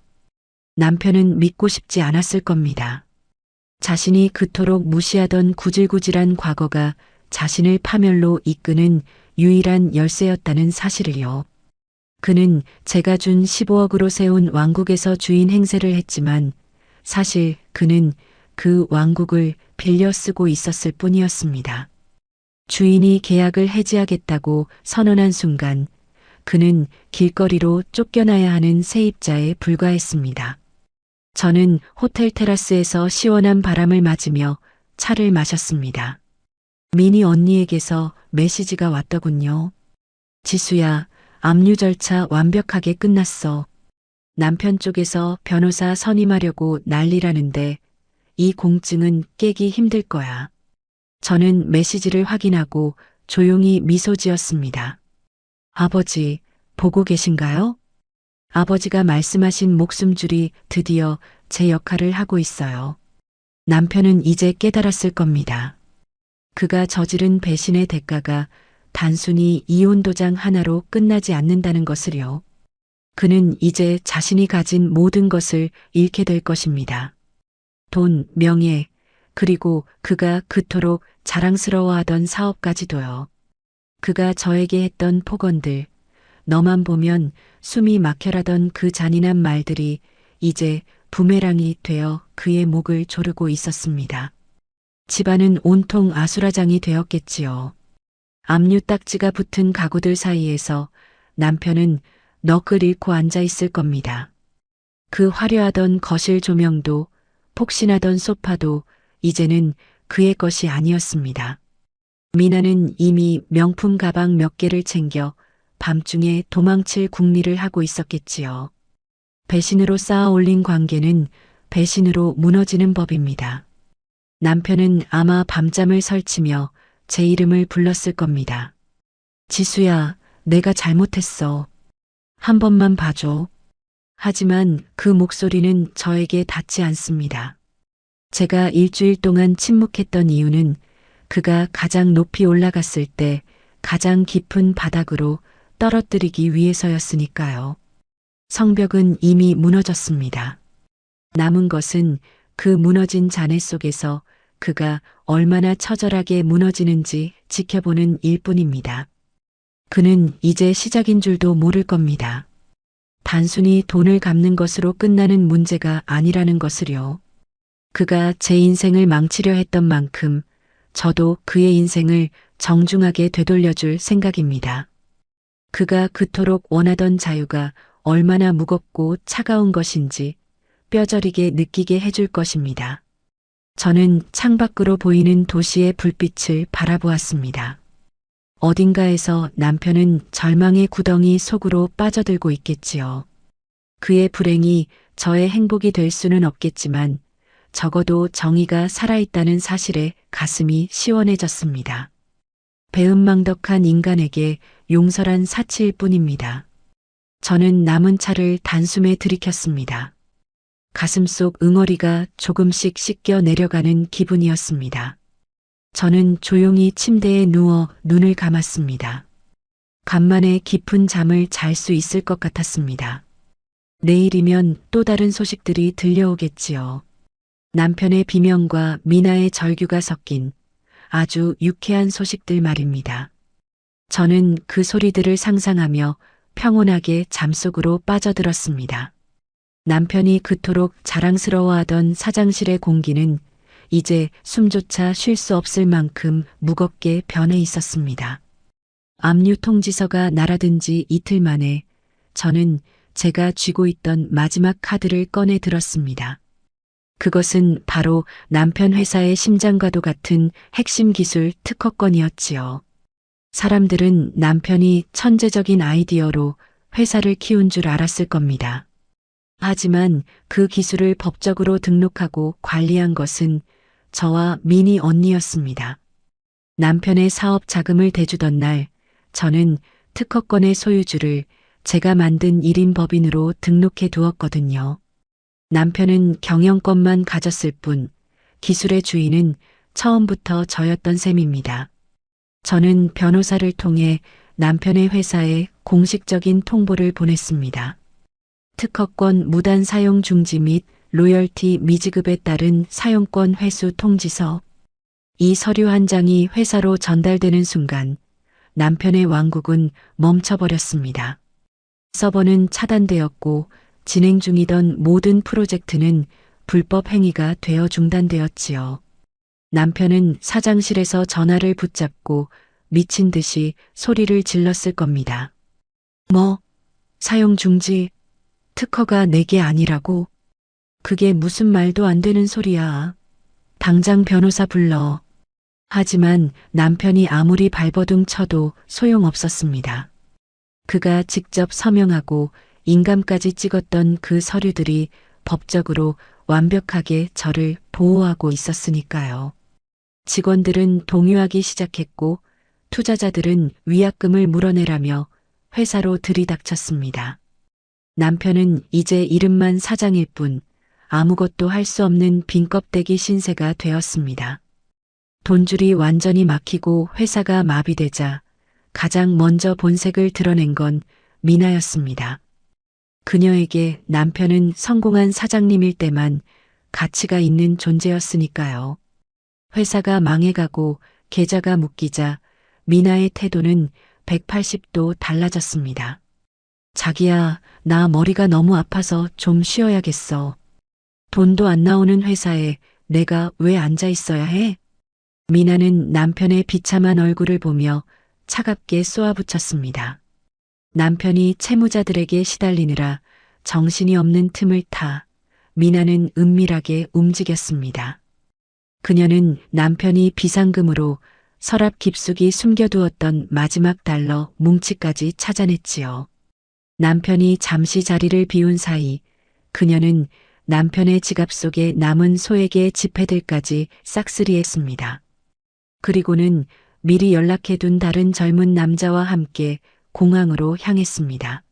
남편은 믿고 싶지 않았을 겁니다. 자신이 그토록 무시하던 구질구질한 과거가 자신을 파멸로 이끄는 유일한 열쇠였다는 사실을요. 그는 제가 준 15억으로 세운 왕국에서 주인 행세를 했지만 사실 그는 그 왕국을 빌려 쓰고 있었을 뿐이었습니다. 주인이 계약을 해지하겠다고 선언한 순간 그는 길거리로 쫓겨나야 하는 세입자에 불과했습니다. 저는 호텔 테라스에서 시원한 바람을 맞으며 차를 마셨습니다. 미니 언니에게서 메시지가 왔더군요. 지수야, 압류 절차 완벽하게 끝났어. 남편 쪽에서 변호사 선임하려고 난리라는데 이 공증은 깨기 힘들 거야. 저는 메시지를 확인하고 조용히 미소 지었습니다. 아버지, 보고 계신가요? 아버지가 말씀하신 목숨줄이 드디어 제 역할을 하고 있어요. 남편은 이제 깨달았을 겁니다. 그가 저지른 배신의 대가가 단순히 이혼 도장 하나로 끝나지 않는다는 것을요. 그는 이제 자신이 가진 모든 것을 잃게 될 것입니다. 돈, 명예, 그리고 그가 그토록 자랑스러워하던 사업까지도요. 그가 저에게 했던 폭언들, 너만 보면 숨이 막혀라던 그 잔인한 말들이 이제 부메랑이 되어 그의 목을 조르고 있었습니다. 집안은 온통 아수라장이 되었겠지요. 압류 딱지가 붙은 가구들 사이에서 남편은 넋을 잃고 앉아 있을 겁니다. 그 화려하던 거실 조명도 폭신하던 소파도 이제는 그의 것이 아니었습니다. 미나는 이미 명품 가방 몇 개를 챙겨 밤중에 도망칠 궁리를 하고 있었겠지요. 배신으로 쌓아 올린 관계는 배신으로 무너지는 법입니다. 남편은 아마 밤잠을 설치며 제 이름을 불렀을 겁니다. 지수야, 내가 잘못했어. 한 번만 봐줘. 하지만 그 목소리는 저에게 닿지 않습니다. 제가 일주일 동안 침묵했던 이유는 그가 가장 높이 올라갔을 때 가장 깊은 바닥으로 떨어뜨리기 위해서였으니까요. 성벽은 이미 무너졌습니다. 남은 것은 그 무너진 잔해 속에서 그가 얼마나 처절하게 무너지는지 지켜보는 일뿐입니다. 그는 이제 시작인 줄도 모를 겁니다. 단순히 돈을 갚는 것으로 끝나는 문제가 아니라는 것을요. 그가 제 인생을 망치려 했던 만큼 저도 그의 인생을 정중하게 되돌려줄 생각입니다. 그가 그토록 원하던 자유가 얼마나 무겁고 차가운 것인지 뼈저리게 느끼게 해줄 것입니다. 저는 창밖으로 보이는 도시의 불빛을 바라보았습니다. 어딘가에서 남편은 절망의 구덩이 속으로 빠져들고 있겠지요. 그의 불행이 저의 행복이 될 수는 없겠지만 적어도 정의가 살아있다는 사실에 가슴이 시원해졌습니다. 배은망덕한 인간에게 용서란 사치일 뿐입니다. 저는 남은 차를 단숨에 들이켰습니다. 가슴속 응어리가 조금씩 씻겨 내려가는 기분이었습니다. 저는 조용히 침대에 누워 눈을 감았습니다. 간만에 깊은 잠을 잘 수 있을 것 같았습니다. 내일이면 또 다른 소식들이 들려오겠지요. 남편의 비명과 미나의 절규가 섞인 아주 유쾌한 소식들 말입니다. 저는 그 소리들을 상상하며 평온하게 잠속으로 빠져들었습니다. 남편이 그토록 자랑스러워하던 사장실의 공기는 이제 숨조차 쉴 수 없을 만큼 무겁게 변해 있었습니다. 압류 통지서가 날아든 지 이틀 만에 저는 제가 쥐고 있던 마지막 카드를 꺼내 들었습니다. 그것은 바로 남편 회사의 심장과도 같은 핵심 기술 특허건이었지요. 사람들은 남편이 천재적인 아이디어로 회사를 키운 줄 알았을 겁니다. 하지만 그 기술을 법적으로 등록하고 관리한 것은 저와 미니 언니였습니다. 남편의 사업 자금을 대주던 날 저는 특허권의 소유주를 제가 만든 1인 법인으로 등록해 두었거든요. 남편은 경영권만 가졌을 뿐 기술의 주인은 처음부터 저였던 셈입니다. 저는 변호사를 통해 남편의 회사에 공식적인 통보를 보냈습니다. 특허권 무단 사용 중지 및 로열티 미지급에 따른 사용권 회수 통지서. 이 서류 한 장이 회사로 전달되는 순간 남편의 왕국은 멈춰버렸습니다. 서버는 차단되었고 진행 중이던 모든 프로젝트는 불법 행위가 되어 중단되었지요. 남편은 사장실에서 전화를 붙잡고 미친 듯이 소리를 질렀을 겁니다. 뭐? 사용 중지? 특허가 내게 아니라고? 그게 무슨 말도 안 되는 소리야. 당장 변호사 불러. 하지만 남편이 아무리 발버둥 쳐도 소용없었습니다. 그가 직접 서명하고 인감까지 찍었던 그 서류들이 법적으로 완벽하게 저를 보호하고 있었으니까요. 직원들은 동요하기 시작했고 투자자들은 위약금을 물어내라며 회사로 들이닥쳤습니다. 남편은 이제 이름만 사장일 뿐 아무것도 할 수 없는 빈껍데기 신세가 되었습니다. 돈줄이 완전히 막히고 회사가 마비되자 가장 먼저 본색을 드러낸 건 미나였습니다. 그녀에게 남편은 성공한 사장님일 때만 가치가 있는 존재였으니까요. 회사가 망해가고 계좌가 묶이자 미나의 태도는 180도 달라졌습니다. 자기야, 나 머리가 너무 아파서 좀 쉬어야겠어. 돈도 안 나오는 회사에 내가 왜 앉아 있어야 해? 미나는 남편의 비참한 얼굴을 보며 차갑게 쏘아붙였습니다. 남편이 채무자들에게 시달리느라 정신이 없는 틈을 타 미나는 은밀하게 움직였습니다. 그녀는 남편이 비상금으로 서랍 깊숙이 숨겨두었던 마지막 달러 뭉치까지 찾아냈지요. 남편이 잠시 자리를 비운 사이 그녀는 남편의 지갑 속에 남은 소액의 지폐들까지 싹쓸이했습니다. 그리고는 미리 연락해둔 다른 젊은 남자와 함께 공항으로 향했습니다.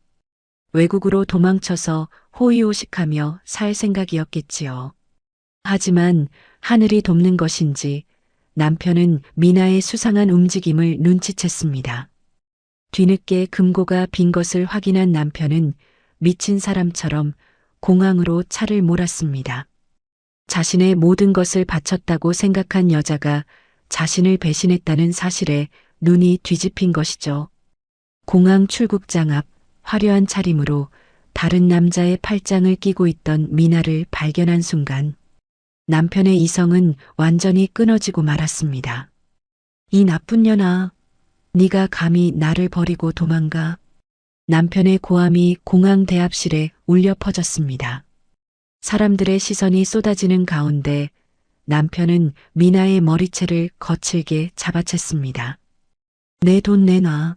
외국으로 도망쳐서 호의호식하며 살 생각이었겠지요. 하지만 하늘이 돕는 것인지 남편은 미나의 수상한 움직임을 눈치챘습니다. 뒤늦게 금고가 빈 것을 확인한 남편은 미친 사람처럼 공항으로 차를 몰았습니다. 자신의 모든 것을 바쳤다고 생각한 여자가 자신을 배신했다는 사실에 눈이 뒤집힌 것이죠. 공항 출국장 앞 화려한 차림으로 다른 남자의 팔짱을 끼고 있던 미나를 발견한 순간 남편의 이성은 완전히 끊어지고 말았습니다. 이 나쁜 년아, 네가 감히 나를 버리고 도망가. 남편의 고함이 공항 대합실에 울려 퍼졌습니다. 사람들의 시선이 쏟아지는 가운데 남편은 미나의 머리채를 거칠게 잡아챘습니다. 내 돈 내놔.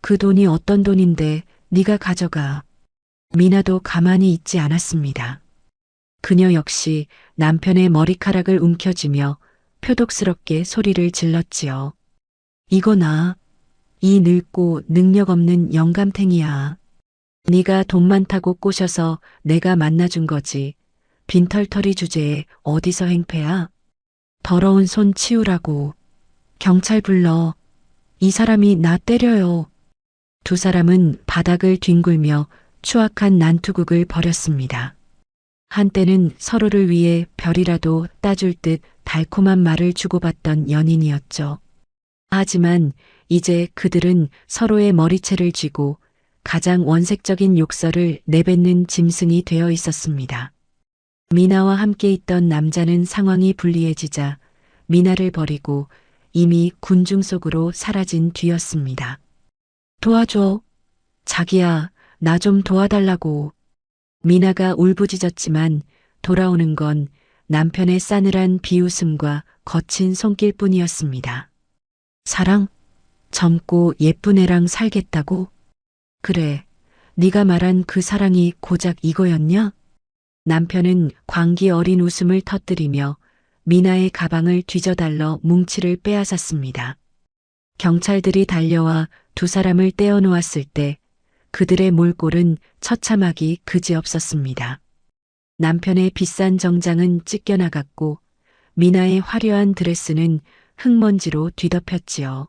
그 돈이 어떤 돈인데 네가 가져가. 미나도 가만히 있지 않았습니다. 그녀 역시 남편의 머리카락을 움켜쥐며 표독스럽게 소리를 질렀지요. 이거 나. 이 늙고 능력 없는 영감탱이야. 네가 돈 많다고 꼬셔서 내가 만나준 거지. 빈털터리 주제에 어디서 행패야? 더러운 손 치우라고. 경찰 불러. 이 사람이 나 때려요. 두 사람은 바닥을 뒹굴며 추악한 난투극을 벌였습니다. 한때는 서로를 위해 별이라도 따줄 듯 달콤한 말을 주고받던 연인이었죠. 하지만 이제 그들은 서로의 머리채를 쥐고 가장 원색적인 욕설을 내뱉는 짐승이 되어 있었습니다. 미나와 함께 있던 남자는 상황이 불리해지자 미나를 버리고 이미 군중 속으로 사라진 뒤였습니다. 도와줘. 자기야, 나 좀 도와달라고. 미나가 울부짖었지만 돌아오는 건 남편의 싸늘한 비웃음과 거친 손길뿐이었습니다. 사랑? 젊고 예쁜 애랑 살겠다고? 그래, 네가 말한 그 사랑이 고작 이거였냐? 남편은 광기 어린 웃음을 터뜨리며 미나의 가방을 뒤져달러 뭉치를 빼앗았습니다. 경찰들이 달려와 두 사람을 떼어놓았을 때 그들의 몰골은 처참하기 그지없었습니다. 남편의 비싼 정장은 찢겨나갔고 미나의 화려한 드레스는 흙먼지로 뒤덮였지요.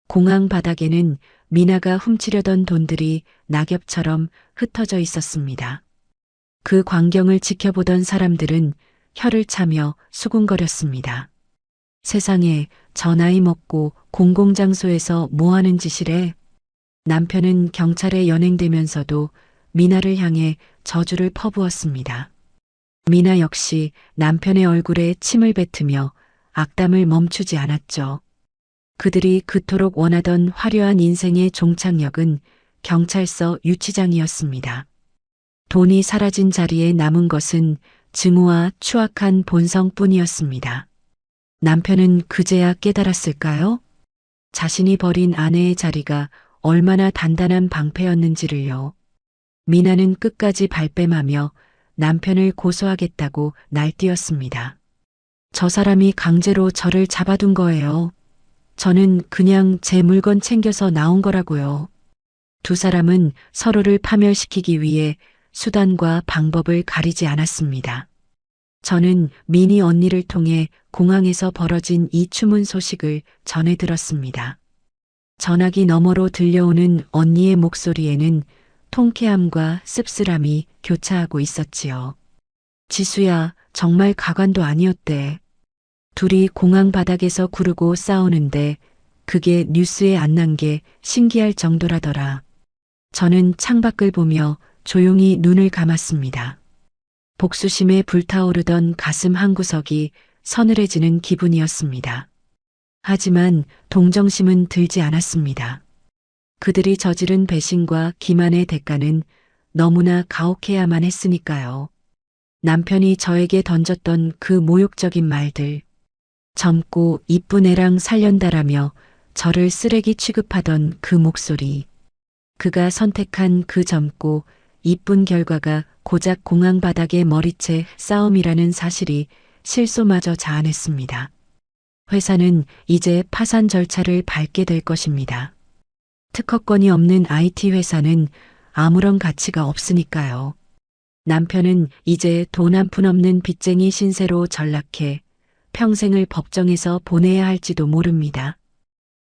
공항 바닥에는 미나가 훔치려던 돈들이 낙엽처럼 흩어져 있었습니다. 그 광경을 지켜보던 사람들은 혀를 차며 수군거렸습니다. 세상에 저 나이 먹고 공공장소에서 뭐하는 짓이래? 남편은 경찰에 연행되면서도 미나를 향해 저주를 퍼부었습니다. 미나 역시 남편의 얼굴에 침을 뱉으며 악담을 멈추지 않았죠. 그들이 그토록 원하던 화려한 인생의 종착역은 경찰서 유치장이었습니다. 돈이 사라진 자리에 남은 것은 증오와 추악한 본성뿐이었습니다. 남편은 그제야 깨달았을까요? 자신이 버린 아내의 자리가 얼마나 단단한 방패였는지를요. 미나는 끝까지 발뺌하며 남편을 고소하겠다고 날뛰었습니다. 저 사람이 강제로 저를 잡아둔 거예요. 저는 그냥 제 물건 챙겨서 나온 거라고요. 두 사람은 서로를 파멸시키기 위해 수단과 방법을 가리지 않았습니다. 저는 미니 언니를 통해 공항에서 벌어진 이 추문 소식을 전해 들었습니다. 전화기 너머로 들려오는 언니의 목소리에는 통쾌함과 씁쓸함이 교차하고 있었지요. 지수야, 정말 가관도 아니었대. 둘이 공항 바닥에서 구르고 싸우는데 그게 뉴스에 안 난 게 신기할 정도라더라. 저는 창밖을 보며 조용히 눈을 감았습니다. 복수심에 불타오르던 가슴 한구석이 서늘해지는 기분이었습니다. 하지만 동정심은 들지 않았습니다. 그들이 저지른 배신과 기만의 대가는 너무나 가혹해야만 했으니까요. 남편이 저에게 던졌던 그 모욕적인 말들, 젊고 이쁜 애랑 살련다라며 저를 쓰레기 취급하던 그 목소리, 그가 선택한 그 젊고 이쁜 결과가 고작 공항 바닥의 머리채 싸움이라는 사실이 실소마저 자아냈습니다. 회사는 이제 파산 절차를 밟게 될 것입니다. 특허권이 없는 IT 회사는 아무런 가치가 없으니까요. 남편은 이제 돈 한 푼 없는 빚쟁이 신세로 전락해 평생을 법정에서 보내야 할지도 모릅니다.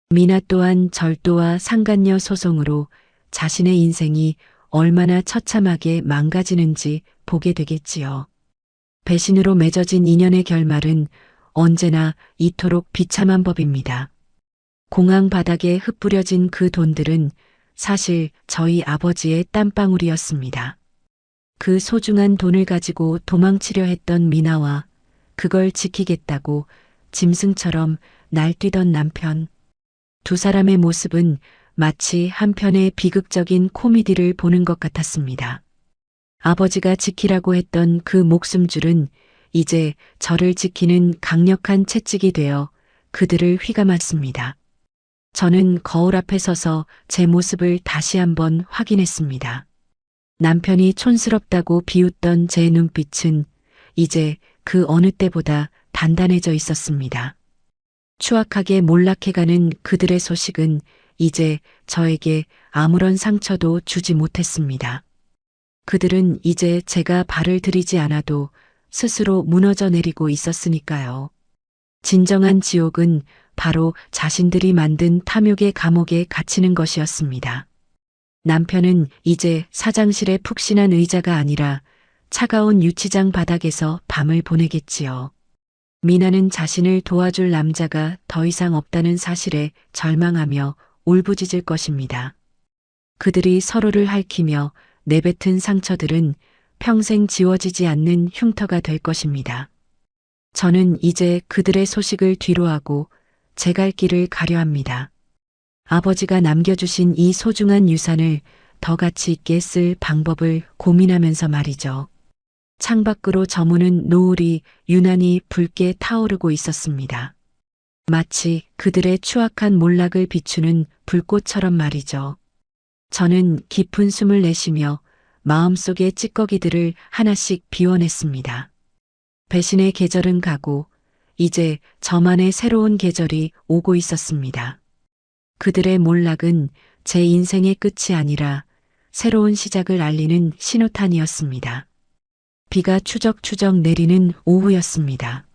미나 또한 절도와 상간녀 소송으로 자신의 인생이 얼마나 처참하게 망가지는지 보게 되겠지요. 배신으로 맺어진 인연의 결말은 언제나 이토록 비참한 법입니다. 공항 바닥에 흩뿌려진 그 돈들은 사실 저희 아버지의 땀방울이었습니다. 그 소중한 돈을 가지고 도망치려 했던 미나와 그걸 지키겠다고 짐승처럼 날뛰던 남편. 두 사람의 모습은 마치 한편의 비극적인 코미디를 보는 것 같았습니다. 아버지가 지키라고 했던 그 목숨줄은 이제 저를 지키는 강력한 채찍이 되어 그들을 휘감았습니다. 저는 거울 앞에 서서 제 모습을 다시 한번 확인했습니다. 남편이 촌스럽다고 비웃던 제 눈빛은 이제 그 어느 때보다 단단해져 있었습니다. 추악하게 몰락해가는 그들의 소식은 이제 저에게 아무런 상처도 주지 못했습니다. 그들은 이제 제가 발을 들이지 않아도 스스로 무너져 내리고 있었으니까요. 진정한 지옥은 바로 자신들이 만든 탐욕의 감옥에 갇히는 것이었습니다. 남편은 이제 사장실에 푹신한 의자가 아니라 차가운 유치장 바닥에서 밤을 보내겠지요. 미나는 자신을 도와줄 남자가 더 이상 없다는 사실에 절망하며 울부짖을 것입니다. 그들이 서로를 핥히며 내뱉은 상처들은 평생 지워지지 않는 흉터가 될 것입니다. 저는 이제 그들의 소식을 뒤로하고 제 갈 길을 가려 합니다. 아버지가 남겨주신 이 소중한 유산을 더 가치 있게 쓸 방법을 고민하면서 말이죠. 창밖으로 저무는 노을이 유난히 붉게 타오르고 있었습니다. 마치 그들의 추악한 몰락을 비추는 불꽃처럼 말이죠. 저는 깊은 숨을 내쉬며 마음속의 찌꺼기들을 하나씩 비워냈습니다. 배신의 계절은 가고 이제 저만의 새로운 계절이 오고 있었습니다. 그들의 몰락은 제 인생의 끝이 아니라 새로운 시작을 알리는 신호탄이었습니다. 비가 추적추적 내리는 오후였습니다.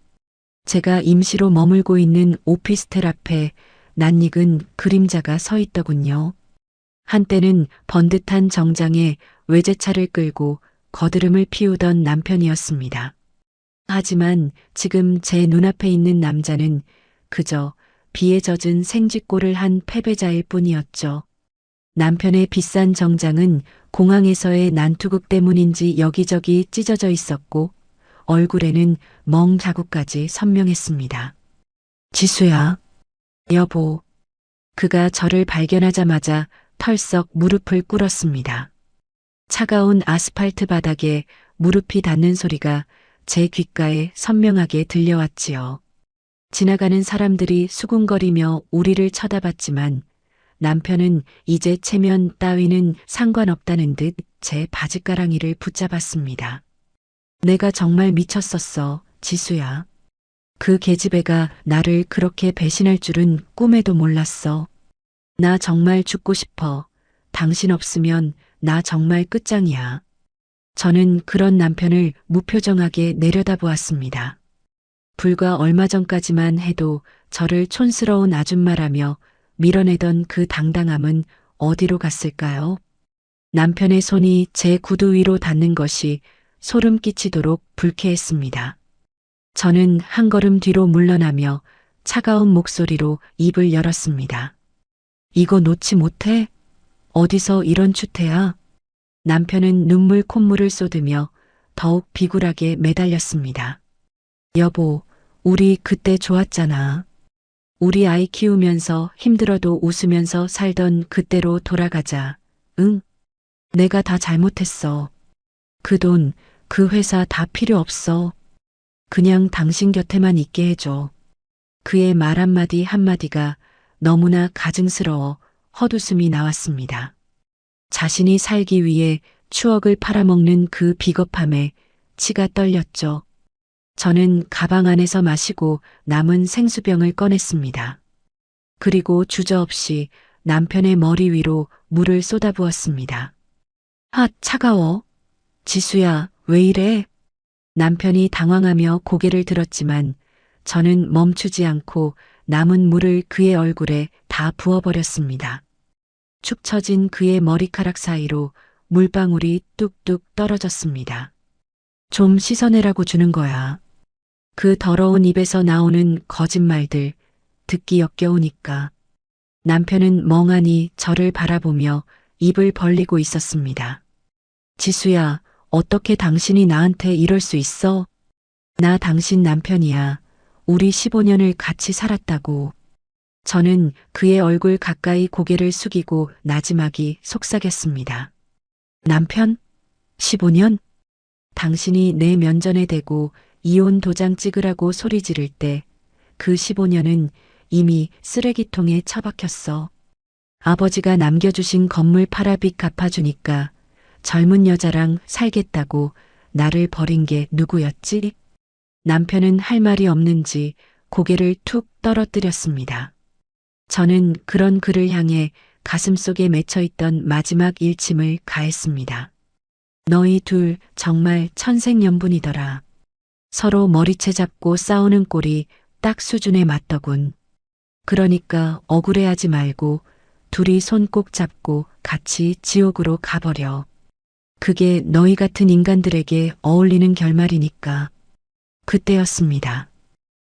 제가 임시로 머물고 있는 오피스텔 앞에 낯익은 그림자가 서 있더군요. 한때는 번듯한 정장에 외제차를 끌고 거드름을 피우던 남편이었습니다. 하지만 지금 제 눈앞에 있는 남자는 그저 비에 젖은 생쥐꼴을 한 패배자일 뿐이었죠. 남편의 비싼 정장은 공항에서의 난투극 때문인지 여기저기 찢어져 있었고 얼굴에는 멍 자국까지 선명했습니다. 지수야, 여보. 그가 저를 발견하자마자 털썩 무릎을 꿇었습니다. 차가운 아스팔트 바닥에 무릎이 닿는 소리가 제 귓가에 선명하게 들려왔지요. 지나가는 사람들이 수군거리며 우리를 쳐다봤지만 남편은 이제 체면 따위는 상관없다는 듯 제 바짓가랑이를 붙잡았습니다. 내가 정말 미쳤었어, 지수야. 그 계집애가 나를 그렇게 배신할 줄은 꿈에도 몰랐어. 나 정말 죽고 싶어. 당신 없으면 나 정말 끝장이야. 저는 그런 남편을 무표정하게 내려다보았습니다. 불과 얼마 전까지만 해도 저를 촌스러운 아줌마라며 밀어내던 그 당당함은 어디로 갔을까요? 남편의 손이 제 구두 위로 닿는 것이 소름 끼치도록 불쾌했습니다. 저는 한 걸음 뒤로 물러나며 차가운 목소리로 입을 열었습니다. 이거 놓지 못해? 어디서 이런 추태야? 남편은 눈물 콧물을 쏟으며 더욱 비굴하게 매달렸습니다. 여보, 우리 그때 좋았잖아. 우리 아이 키우면서 힘들어도 웃으면서 살던 그때로 돌아가자. 응? 내가 다 잘못했어. 그 돈, 그 회사 다 필요 없어. 그냥 당신 곁에만 있게 해줘. 그의 말 한마디 한마디가 너무나 가증스러워 헛웃음이 나왔습니다. 자신이 살기 위해 추억을 팔아먹는 그 비겁함에 치가 떨렸죠. 저는 가방 안에서 마시고 남은 생수병을 꺼냈습니다. 그리고 주저없이 남편의 머리 위로 물을 쏟아부었습니다. 아, 차가워. 지수야, 왜 이래? 남편이 당황하며 고개를 들었지만 저는 멈추지 않고 남은 물을 그의 얼굴에 다 부어버렸습니다. 축 처진 그의 머리카락 사이로 물방울이 뚝뚝 떨어졌습니다. 좀 씻어내라고 주는 거야. 그 더러운 입에서 나오는 거짓말들 듣기 역겨우니까. 남편은 멍하니 저를 바라보며 입을 벌리고 있었습니다. 지수야, 어떻게 당신이 나한테 이럴 수 있어? 나 당신 남편이야. 우리 15년을 같이 살았다고. 저는 그의 얼굴 가까이 고개를 숙이고 나지막이 속삭였습니다. 남편? 15년? 당신이 내 면전에 대고 이혼 도장 찍으라고 소리 지를 때 그 15년은 이미 쓰레기통에 처박혔어. 아버지가 남겨주신 건물 팔아 빚 갚아주니까 젊은 여자랑 살겠다고 나를 버린 게 누구였지? 남편은 할 말이 없는지 고개를 툭 떨어뜨렸습니다. 저는 그런 그를 향해 가슴속에 맺혀있던 마지막 일침을 가했습니다. 너희 둘 정말 천생연분이더라. 서로 머리채 잡고 싸우는 꼴이 딱 수준에 맞더군. 그러니까 억울해하지 말고 둘이 손 꼭 잡고 같이 지옥으로 가버려. 그게 너희 같은 인간들에게 어울리는 결말이니까. 그때였습니다.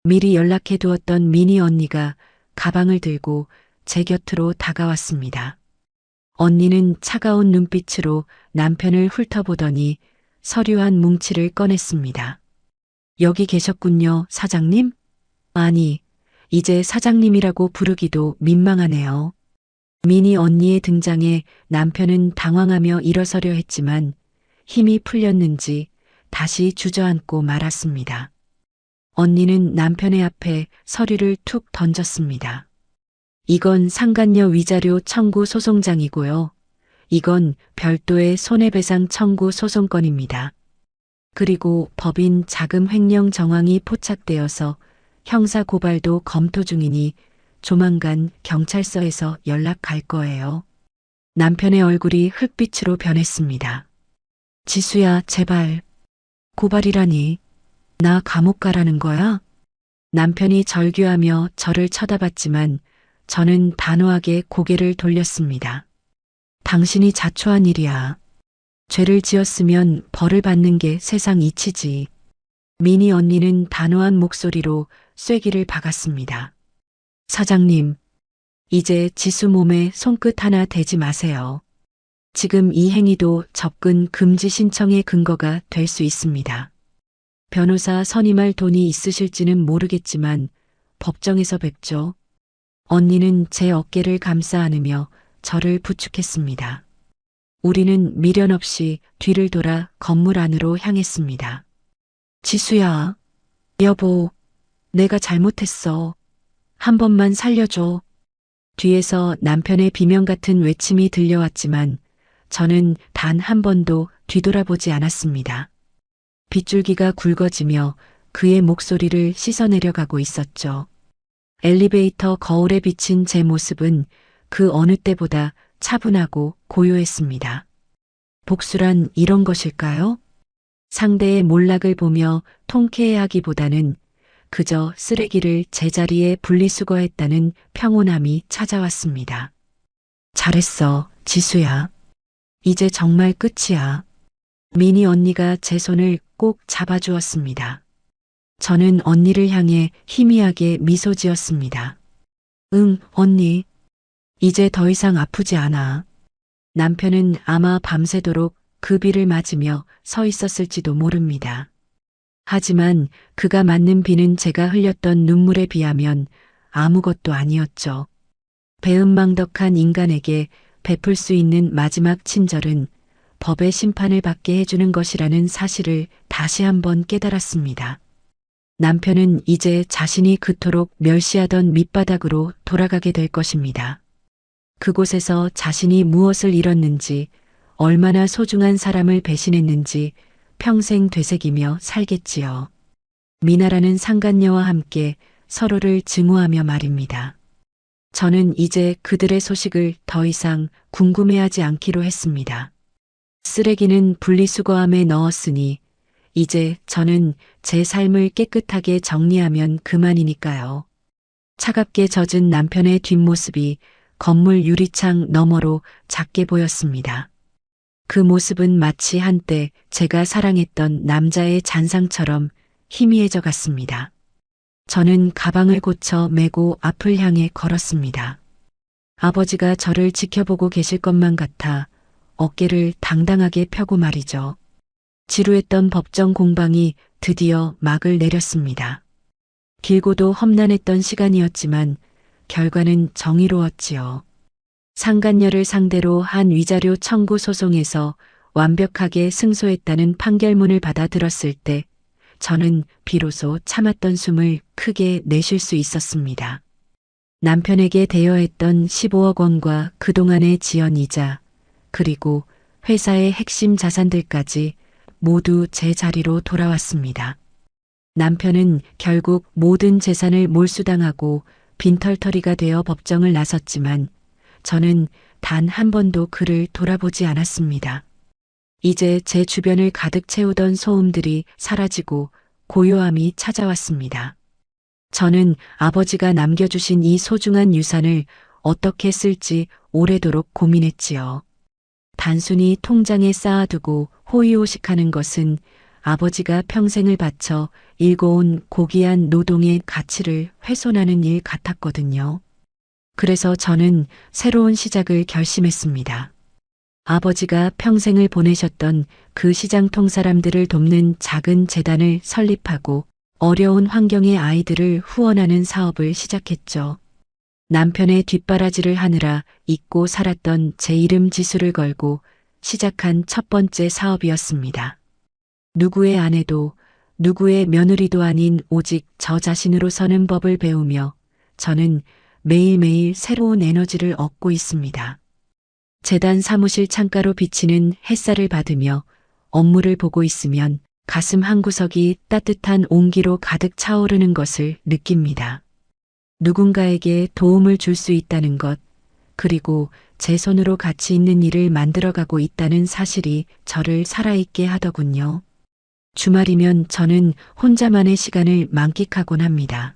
미리 연락해 두었던 미니 언니가 가방을 들고 제 곁으로 다가왔습니다. 언니는 차가운 눈빛으로 남편을 훑어보더니 서류 한 뭉치를 꺼냈습니다. 여기 계셨군요, 사장님? 아니, 이제 사장님이라고 부르기도 민망하네요. 미니 언니의 등장에 남편은 당황하며 일어서려 했지만 힘이 풀렸는지 다시 주저앉고 말았습니다. 언니는 남편의 앞에 서류를 툭 던졌습니다. 이건 상간녀 위자료 청구 소송장이고요. 이건 별도의 손해배상 청구 소송건입니다. 그리고 법인 자금 횡령 정황이 포착되어서 형사 고발도 검토 중이니 조만간 경찰서에서 연락 갈 거예요. 남편의 얼굴이 흙빛으로 변했습니다. 지수야, 제발. 고발이라니. 나 감옥 가라는 거야? 남편이 절규하며 저를 쳐다봤지만 저는 단호하게 고개를 돌렸습니다. 당신이 자초한 일이야. 죄를 지었으면 벌을 받는 게 세상 이치지. 미니 언니는 단호한 목소리로 쐐기를 박았습니다. 사장님, 이제 지수 몸에 손끝 하나 대지 마세요. 지금 이 행위도 접근 금지 신청의 근거가 될 수 있습니다. 변호사 선임할 돈이 있으실지는 모르겠지만 법정에서 뵙죠. 언니는 제 어깨를 감싸 안으며 저를 부축했습니다. 우리는 미련 없이 뒤를 돌아 건물 안으로 향했습니다. 지수야, 여보, 내가 잘못했어. 한 번만 살려줘. 뒤에서 남편의 비명 같은 외침이 들려왔지만 저는 단 한 번도 뒤돌아보지 않았습니다. 빗줄기가 굵어지며 그의 목소리를 씻어내려가고 있었죠. 엘리베이터 거울에 비친 제 모습은 그 어느 때보다 차분하고 고요했습니다. 복수란 이런 것일까요? 상대의 몰락을 보며 통쾌해하기보다는 그저 쓰레기를 제자리에 분리수거했다는 평온함이 찾아왔습니다. 잘했어, 지수야. 이제 정말 끝이야. 미니 언니가 제 손을 꼭 잡아주었습니다. 저는 언니를 향해 희미하게 미소 지었습니다. 응, 언니. 이제 더 이상 아프지 않아. 남편은 아마 밤새도록 그 비를 맞으며 서 있었을지도 모릅니다. 하지만 그가 맞는 비는 제가 흘렸던 눈물에 비하면 아무것도 아니었죠. 배은망덕한 인간에게 베풀 수 있는 마지막 친절은 법의 심판을 받게 해주는 것이라는 사실을 다시 한번 깨달았습니다. 남편은 이제 자신이 그토록 멸시하던 밑바닥으로 돌아가게 될 것입니다. 그곳에서 자신이 무엇을 잃었는지, 얼마나 소중한 사람을 배신했는지 평생 되새기며 살겠지요. 미나라는 상간녀와 함께 서로를 증오하며 말입니다. 저는 이제 그들의 소식을 더 이상 궁금해하지 않기로 했습니다. 쓰레기는 분리수거함에 넣었으니 이제 저는 제 삶을 깨끗하게 정리하면 그만이니까요. 차갑게 젖은 남편의 뒷모습이 건물 유리창 너머로 작게 보였습니다. 그 모습은 마치 한때 제가 사랑했던 남자의 잔상처럼 희미해져 갔습니다. 저는 가방을 고쳐 메고 앞을 향해 걸었습니다. 아버지가 저를 지켜보고 계실 것만 같아 어깨를 당당하게 펴고 말이죠. 지루했던 법정 공방이 드디어 막을 내렸습니다. 길고도 험난했던 시간이었지만 결과는 정의로웠지요. 상간녀를 상대로 한 위자료 청구 소송에서 완벽하게 승소했다는 판결문을 받아들었을 때 저는 비로소 참았던 숨을 크게 내쉴 수 있었습니다. 남편에게 대여했던 15억 원과 그동안의 지연이자 그리고 회사의 핵심 자산들까지 모두 제 자리로 돌아왔습니다. 남편은 결국 모든 재산을 몰수당하고 빈털터리가 되어 법정을 나섰지만 저는 단 한 번도 그를 돌아보지 않았습니다. 이제 제 주변을 가득 채우던 소음들이 사라지고 고요함이 찾아왔습니다. 저는 아버지가 남겨주신 이 소중한 유산을 어떻게 쓸지 오래도록 고민했지요. 단순히 통장에 쌓아두고 호의호식하는 것은 아버지가 평생을 바쳐 일궈온 고귀한 노동의 가치를 훼손하는 일 같았거든요. 그래서 저는 새로운 시작을 결심했습니다. 아버지가 평생을 보내셨던 그 시장통 사람들을 돕는 작은 재단을 설립하고 어려운 환경의 아이들을 후원하는 사업을 시작했죠. 남편의 뒷바라지를 하느라 잊고 살았던 제 이름 지수를 걸고 시작한 첫 번째 사업이었습니다. 누구의 아내도 누구의 며느리도 아닌 오직 저 자신으로 서는 법을 배우며 저는 매일매일 새로운 에너지를 얻고 있습니다. 재단 사무실 창가로 비치는 햇살을 받으며 업무를 보고 있으면 가슴 한구석이 따뜻한 온기로 가득 차오르는 것을 느낍니다. 누군가에게 도움을 줄 수 있다는 것, 그리고 제 손으로 가치 있는 일을 만들어가고 있다는 사실이 저를 살아있게 하더군요. 주말이면 저는 혼자만의 시간을 만끽하곤 합니다.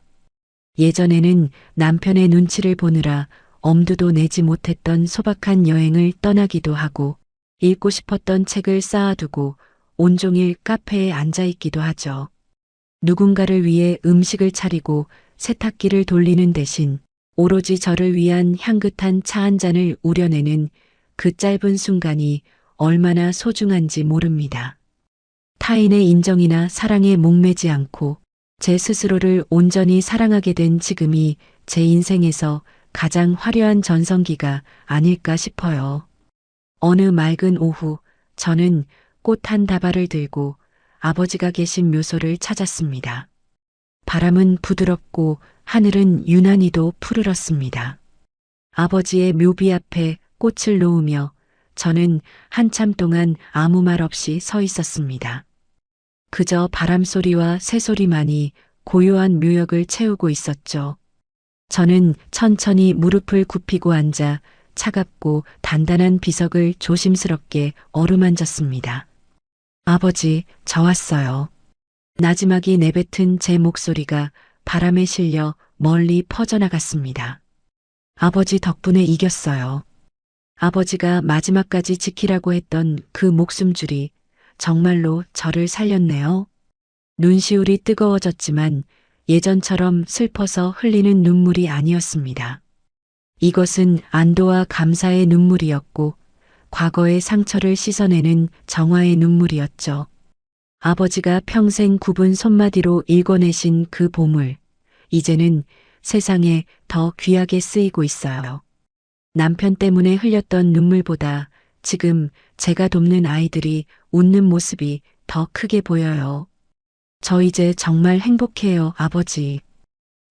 예전에는 남편의 눈치를 보느라 엄두도 내지 못했던 소박한 여행을 떠나기도 하고 읽고 싶었던 책을 쌓아두고 온종일 카페에 앉아있기도 하죠. 누군가를 위해 음식을 차리고 세탁기를 돌리는 대신 오로지 저를 위한 향긋한 차 한 잔을 우려내는 그 짧은 순간이 얼마나 소중한지 모릅니다. 타인의 인정이나 사랑에 목매지 않고 제 스스로를 온전히 사랑하게 된 지금이 제 인생에서 가장 화려한 전성기가 아닐까 싶어요. 어느 맑은 오후 저는 꽃 한 다발을 들고 아버지가 계신 묘소를 찾았습니다. 바람은 부드럽고 하늘은 유난히도 푸르렀습니다. 아버지의 묘비 앞에 꽃을 놓으며 저는 한참 동안 아무 말 없이 서 있었습니다. 그저 바람소리와 새소리만이 고요한 묘역을 채우고 있었죠. 저는 천천히 무릎을 굽히고 앉아 차갑고 단단한 비석을 조심스럽게 어루만졌습니다. 아버지, 저 왔어요. 나지막이 내뱉은 제 목소리가 바람에 실려 멀리 퍼져나갔습니다. 아버지 덕분에 이겼어요. 아버지가 마지막까지 지키라고 했던 그 목숨줄이 정말로 저를 살렸네요. 눈시울이 뜨거워졌지만 예전처럼 슬퍼서 흘리는 눈물이 아니었습니다. 이것은 안도와 감사의 눈물이었고 과거의 상처를 씻어내는 정화의 눈물이었죠. 아버지가 평생 굽은 손마디로 읽어내신 그 보물, 이제는 세상에 더 귀하게 쓰이고 있어요. 남편 때문에 흘렸던 눈물보다 지금 제가 돕는 아이들이 웃는 모습이 더 크게 보여요. 저 이제 정말 행복해요, 아버지.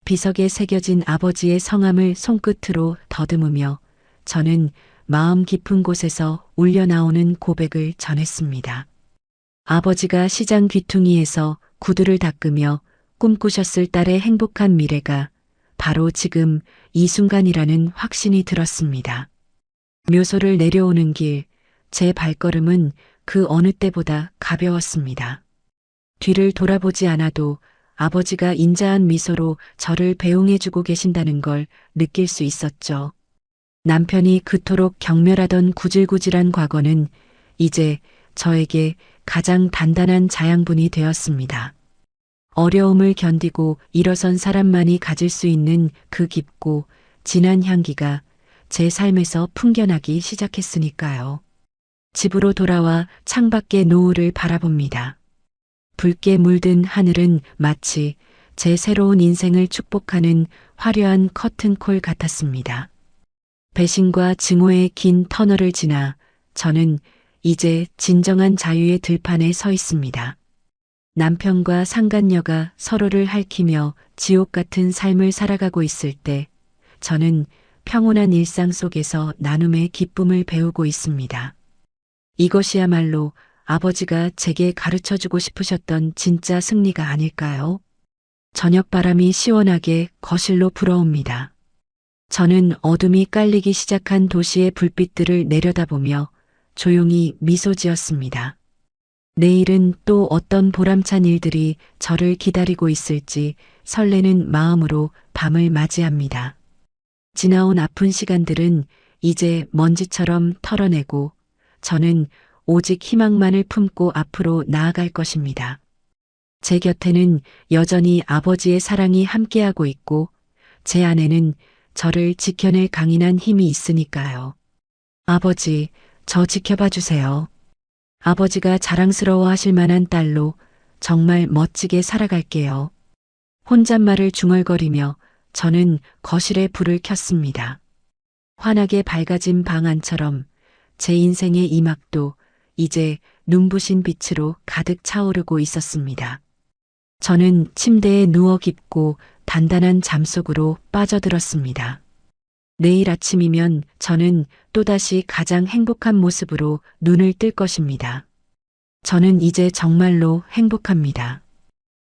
비석에 새겨진 아버지의 성함을 손끝으로 더듬으며 저는 마음 깊은 곳에서 울려나오는 고백을 전했습니다. 아버지가 시장 귀퉁이에서 구두를 닦으며 꿈꾸셨을 딸의 행복한 미래가 바로 지금 이 순간이라는 확신이 들었습니다. 묘소를 내려오는 길, 제 발걸음은 그 어느 때보다 가벼웠습니다. 뒤를 돌아보지 않아도 아버지가 인자한 미소로 저를 배웅해주고 계신다는 걸 느낄 수 있었죠. 남편이 그토록 경멸하던 구질구질한 과거는 이제 저에게 가장 단단한 자양분이 되었습니다. 어려움을 견디고 일어선 사람만이 가질 수 있는 그 깊고 진한 향기가 제 삶에서 풍겨나기 시작했으니까요. 집으로 돌아와 창밖의 노을을 바라봅니다. 붉게 물든 하늘은 마치 제 새로운 인생을 축복하는 화려한 커튼콜 같았습니다. 배신과 증오의 긴 터널을 지나 저는 이제 진정한 자유의 들판에 서 있습니다. 남편과 상간녀가 서로를 핥히며 지옥 같은 삶을 살아가고 있을 때 저는 평온한 일상 속에서 나눔의 기쁨을 배우고 있습니다. 이것이야말로 아버지가 제게 가르쳐주고 싶으셨던 진짜 승리가 아닐까요? 저녁바람이 시원하게 거실로 불어옵니다. 저는 어둠이 깔리기 시작한 도시의 불빛들을 내려다보며 조용히 미소 지었습니다. 내일은 또 어떤 보람찬 일들이 저를 기다리고 있을지 설레는 마음으로 밤을 맞이합니다. 지나온 아픈 시간들은 이제 먼지처럼 털어내고 저는 오직 희망만을 품고 앞으로 나아갈 것입니다. 제 곁에는 여전히 아버지의 사랑이 함께하고 있고 제 안에는 저를 지켜낼 강인한 힘이 있으니까요. 아버지, 저 지켜봐 주세요. 아버지가 자랑스러워 하실 만한 딸로 정말 멋지게 살아갈게요. 혼잣말을 중얼거리며 저는 거실에 불을 켰습니다. 환하게 밝아진 방 안처럼 제 인생의 이막도 이제 눈부신 빛으로 가득 차오르고 있었습니다. 저는 침대에 누워 깊고 단단한 잠 속으로 빠져들었습니다. 내일 아침이면 저는 또다시 가장 행복한 모습으로 눈을 뜰 것입니다. 저는 이제 정말로 행복합니다.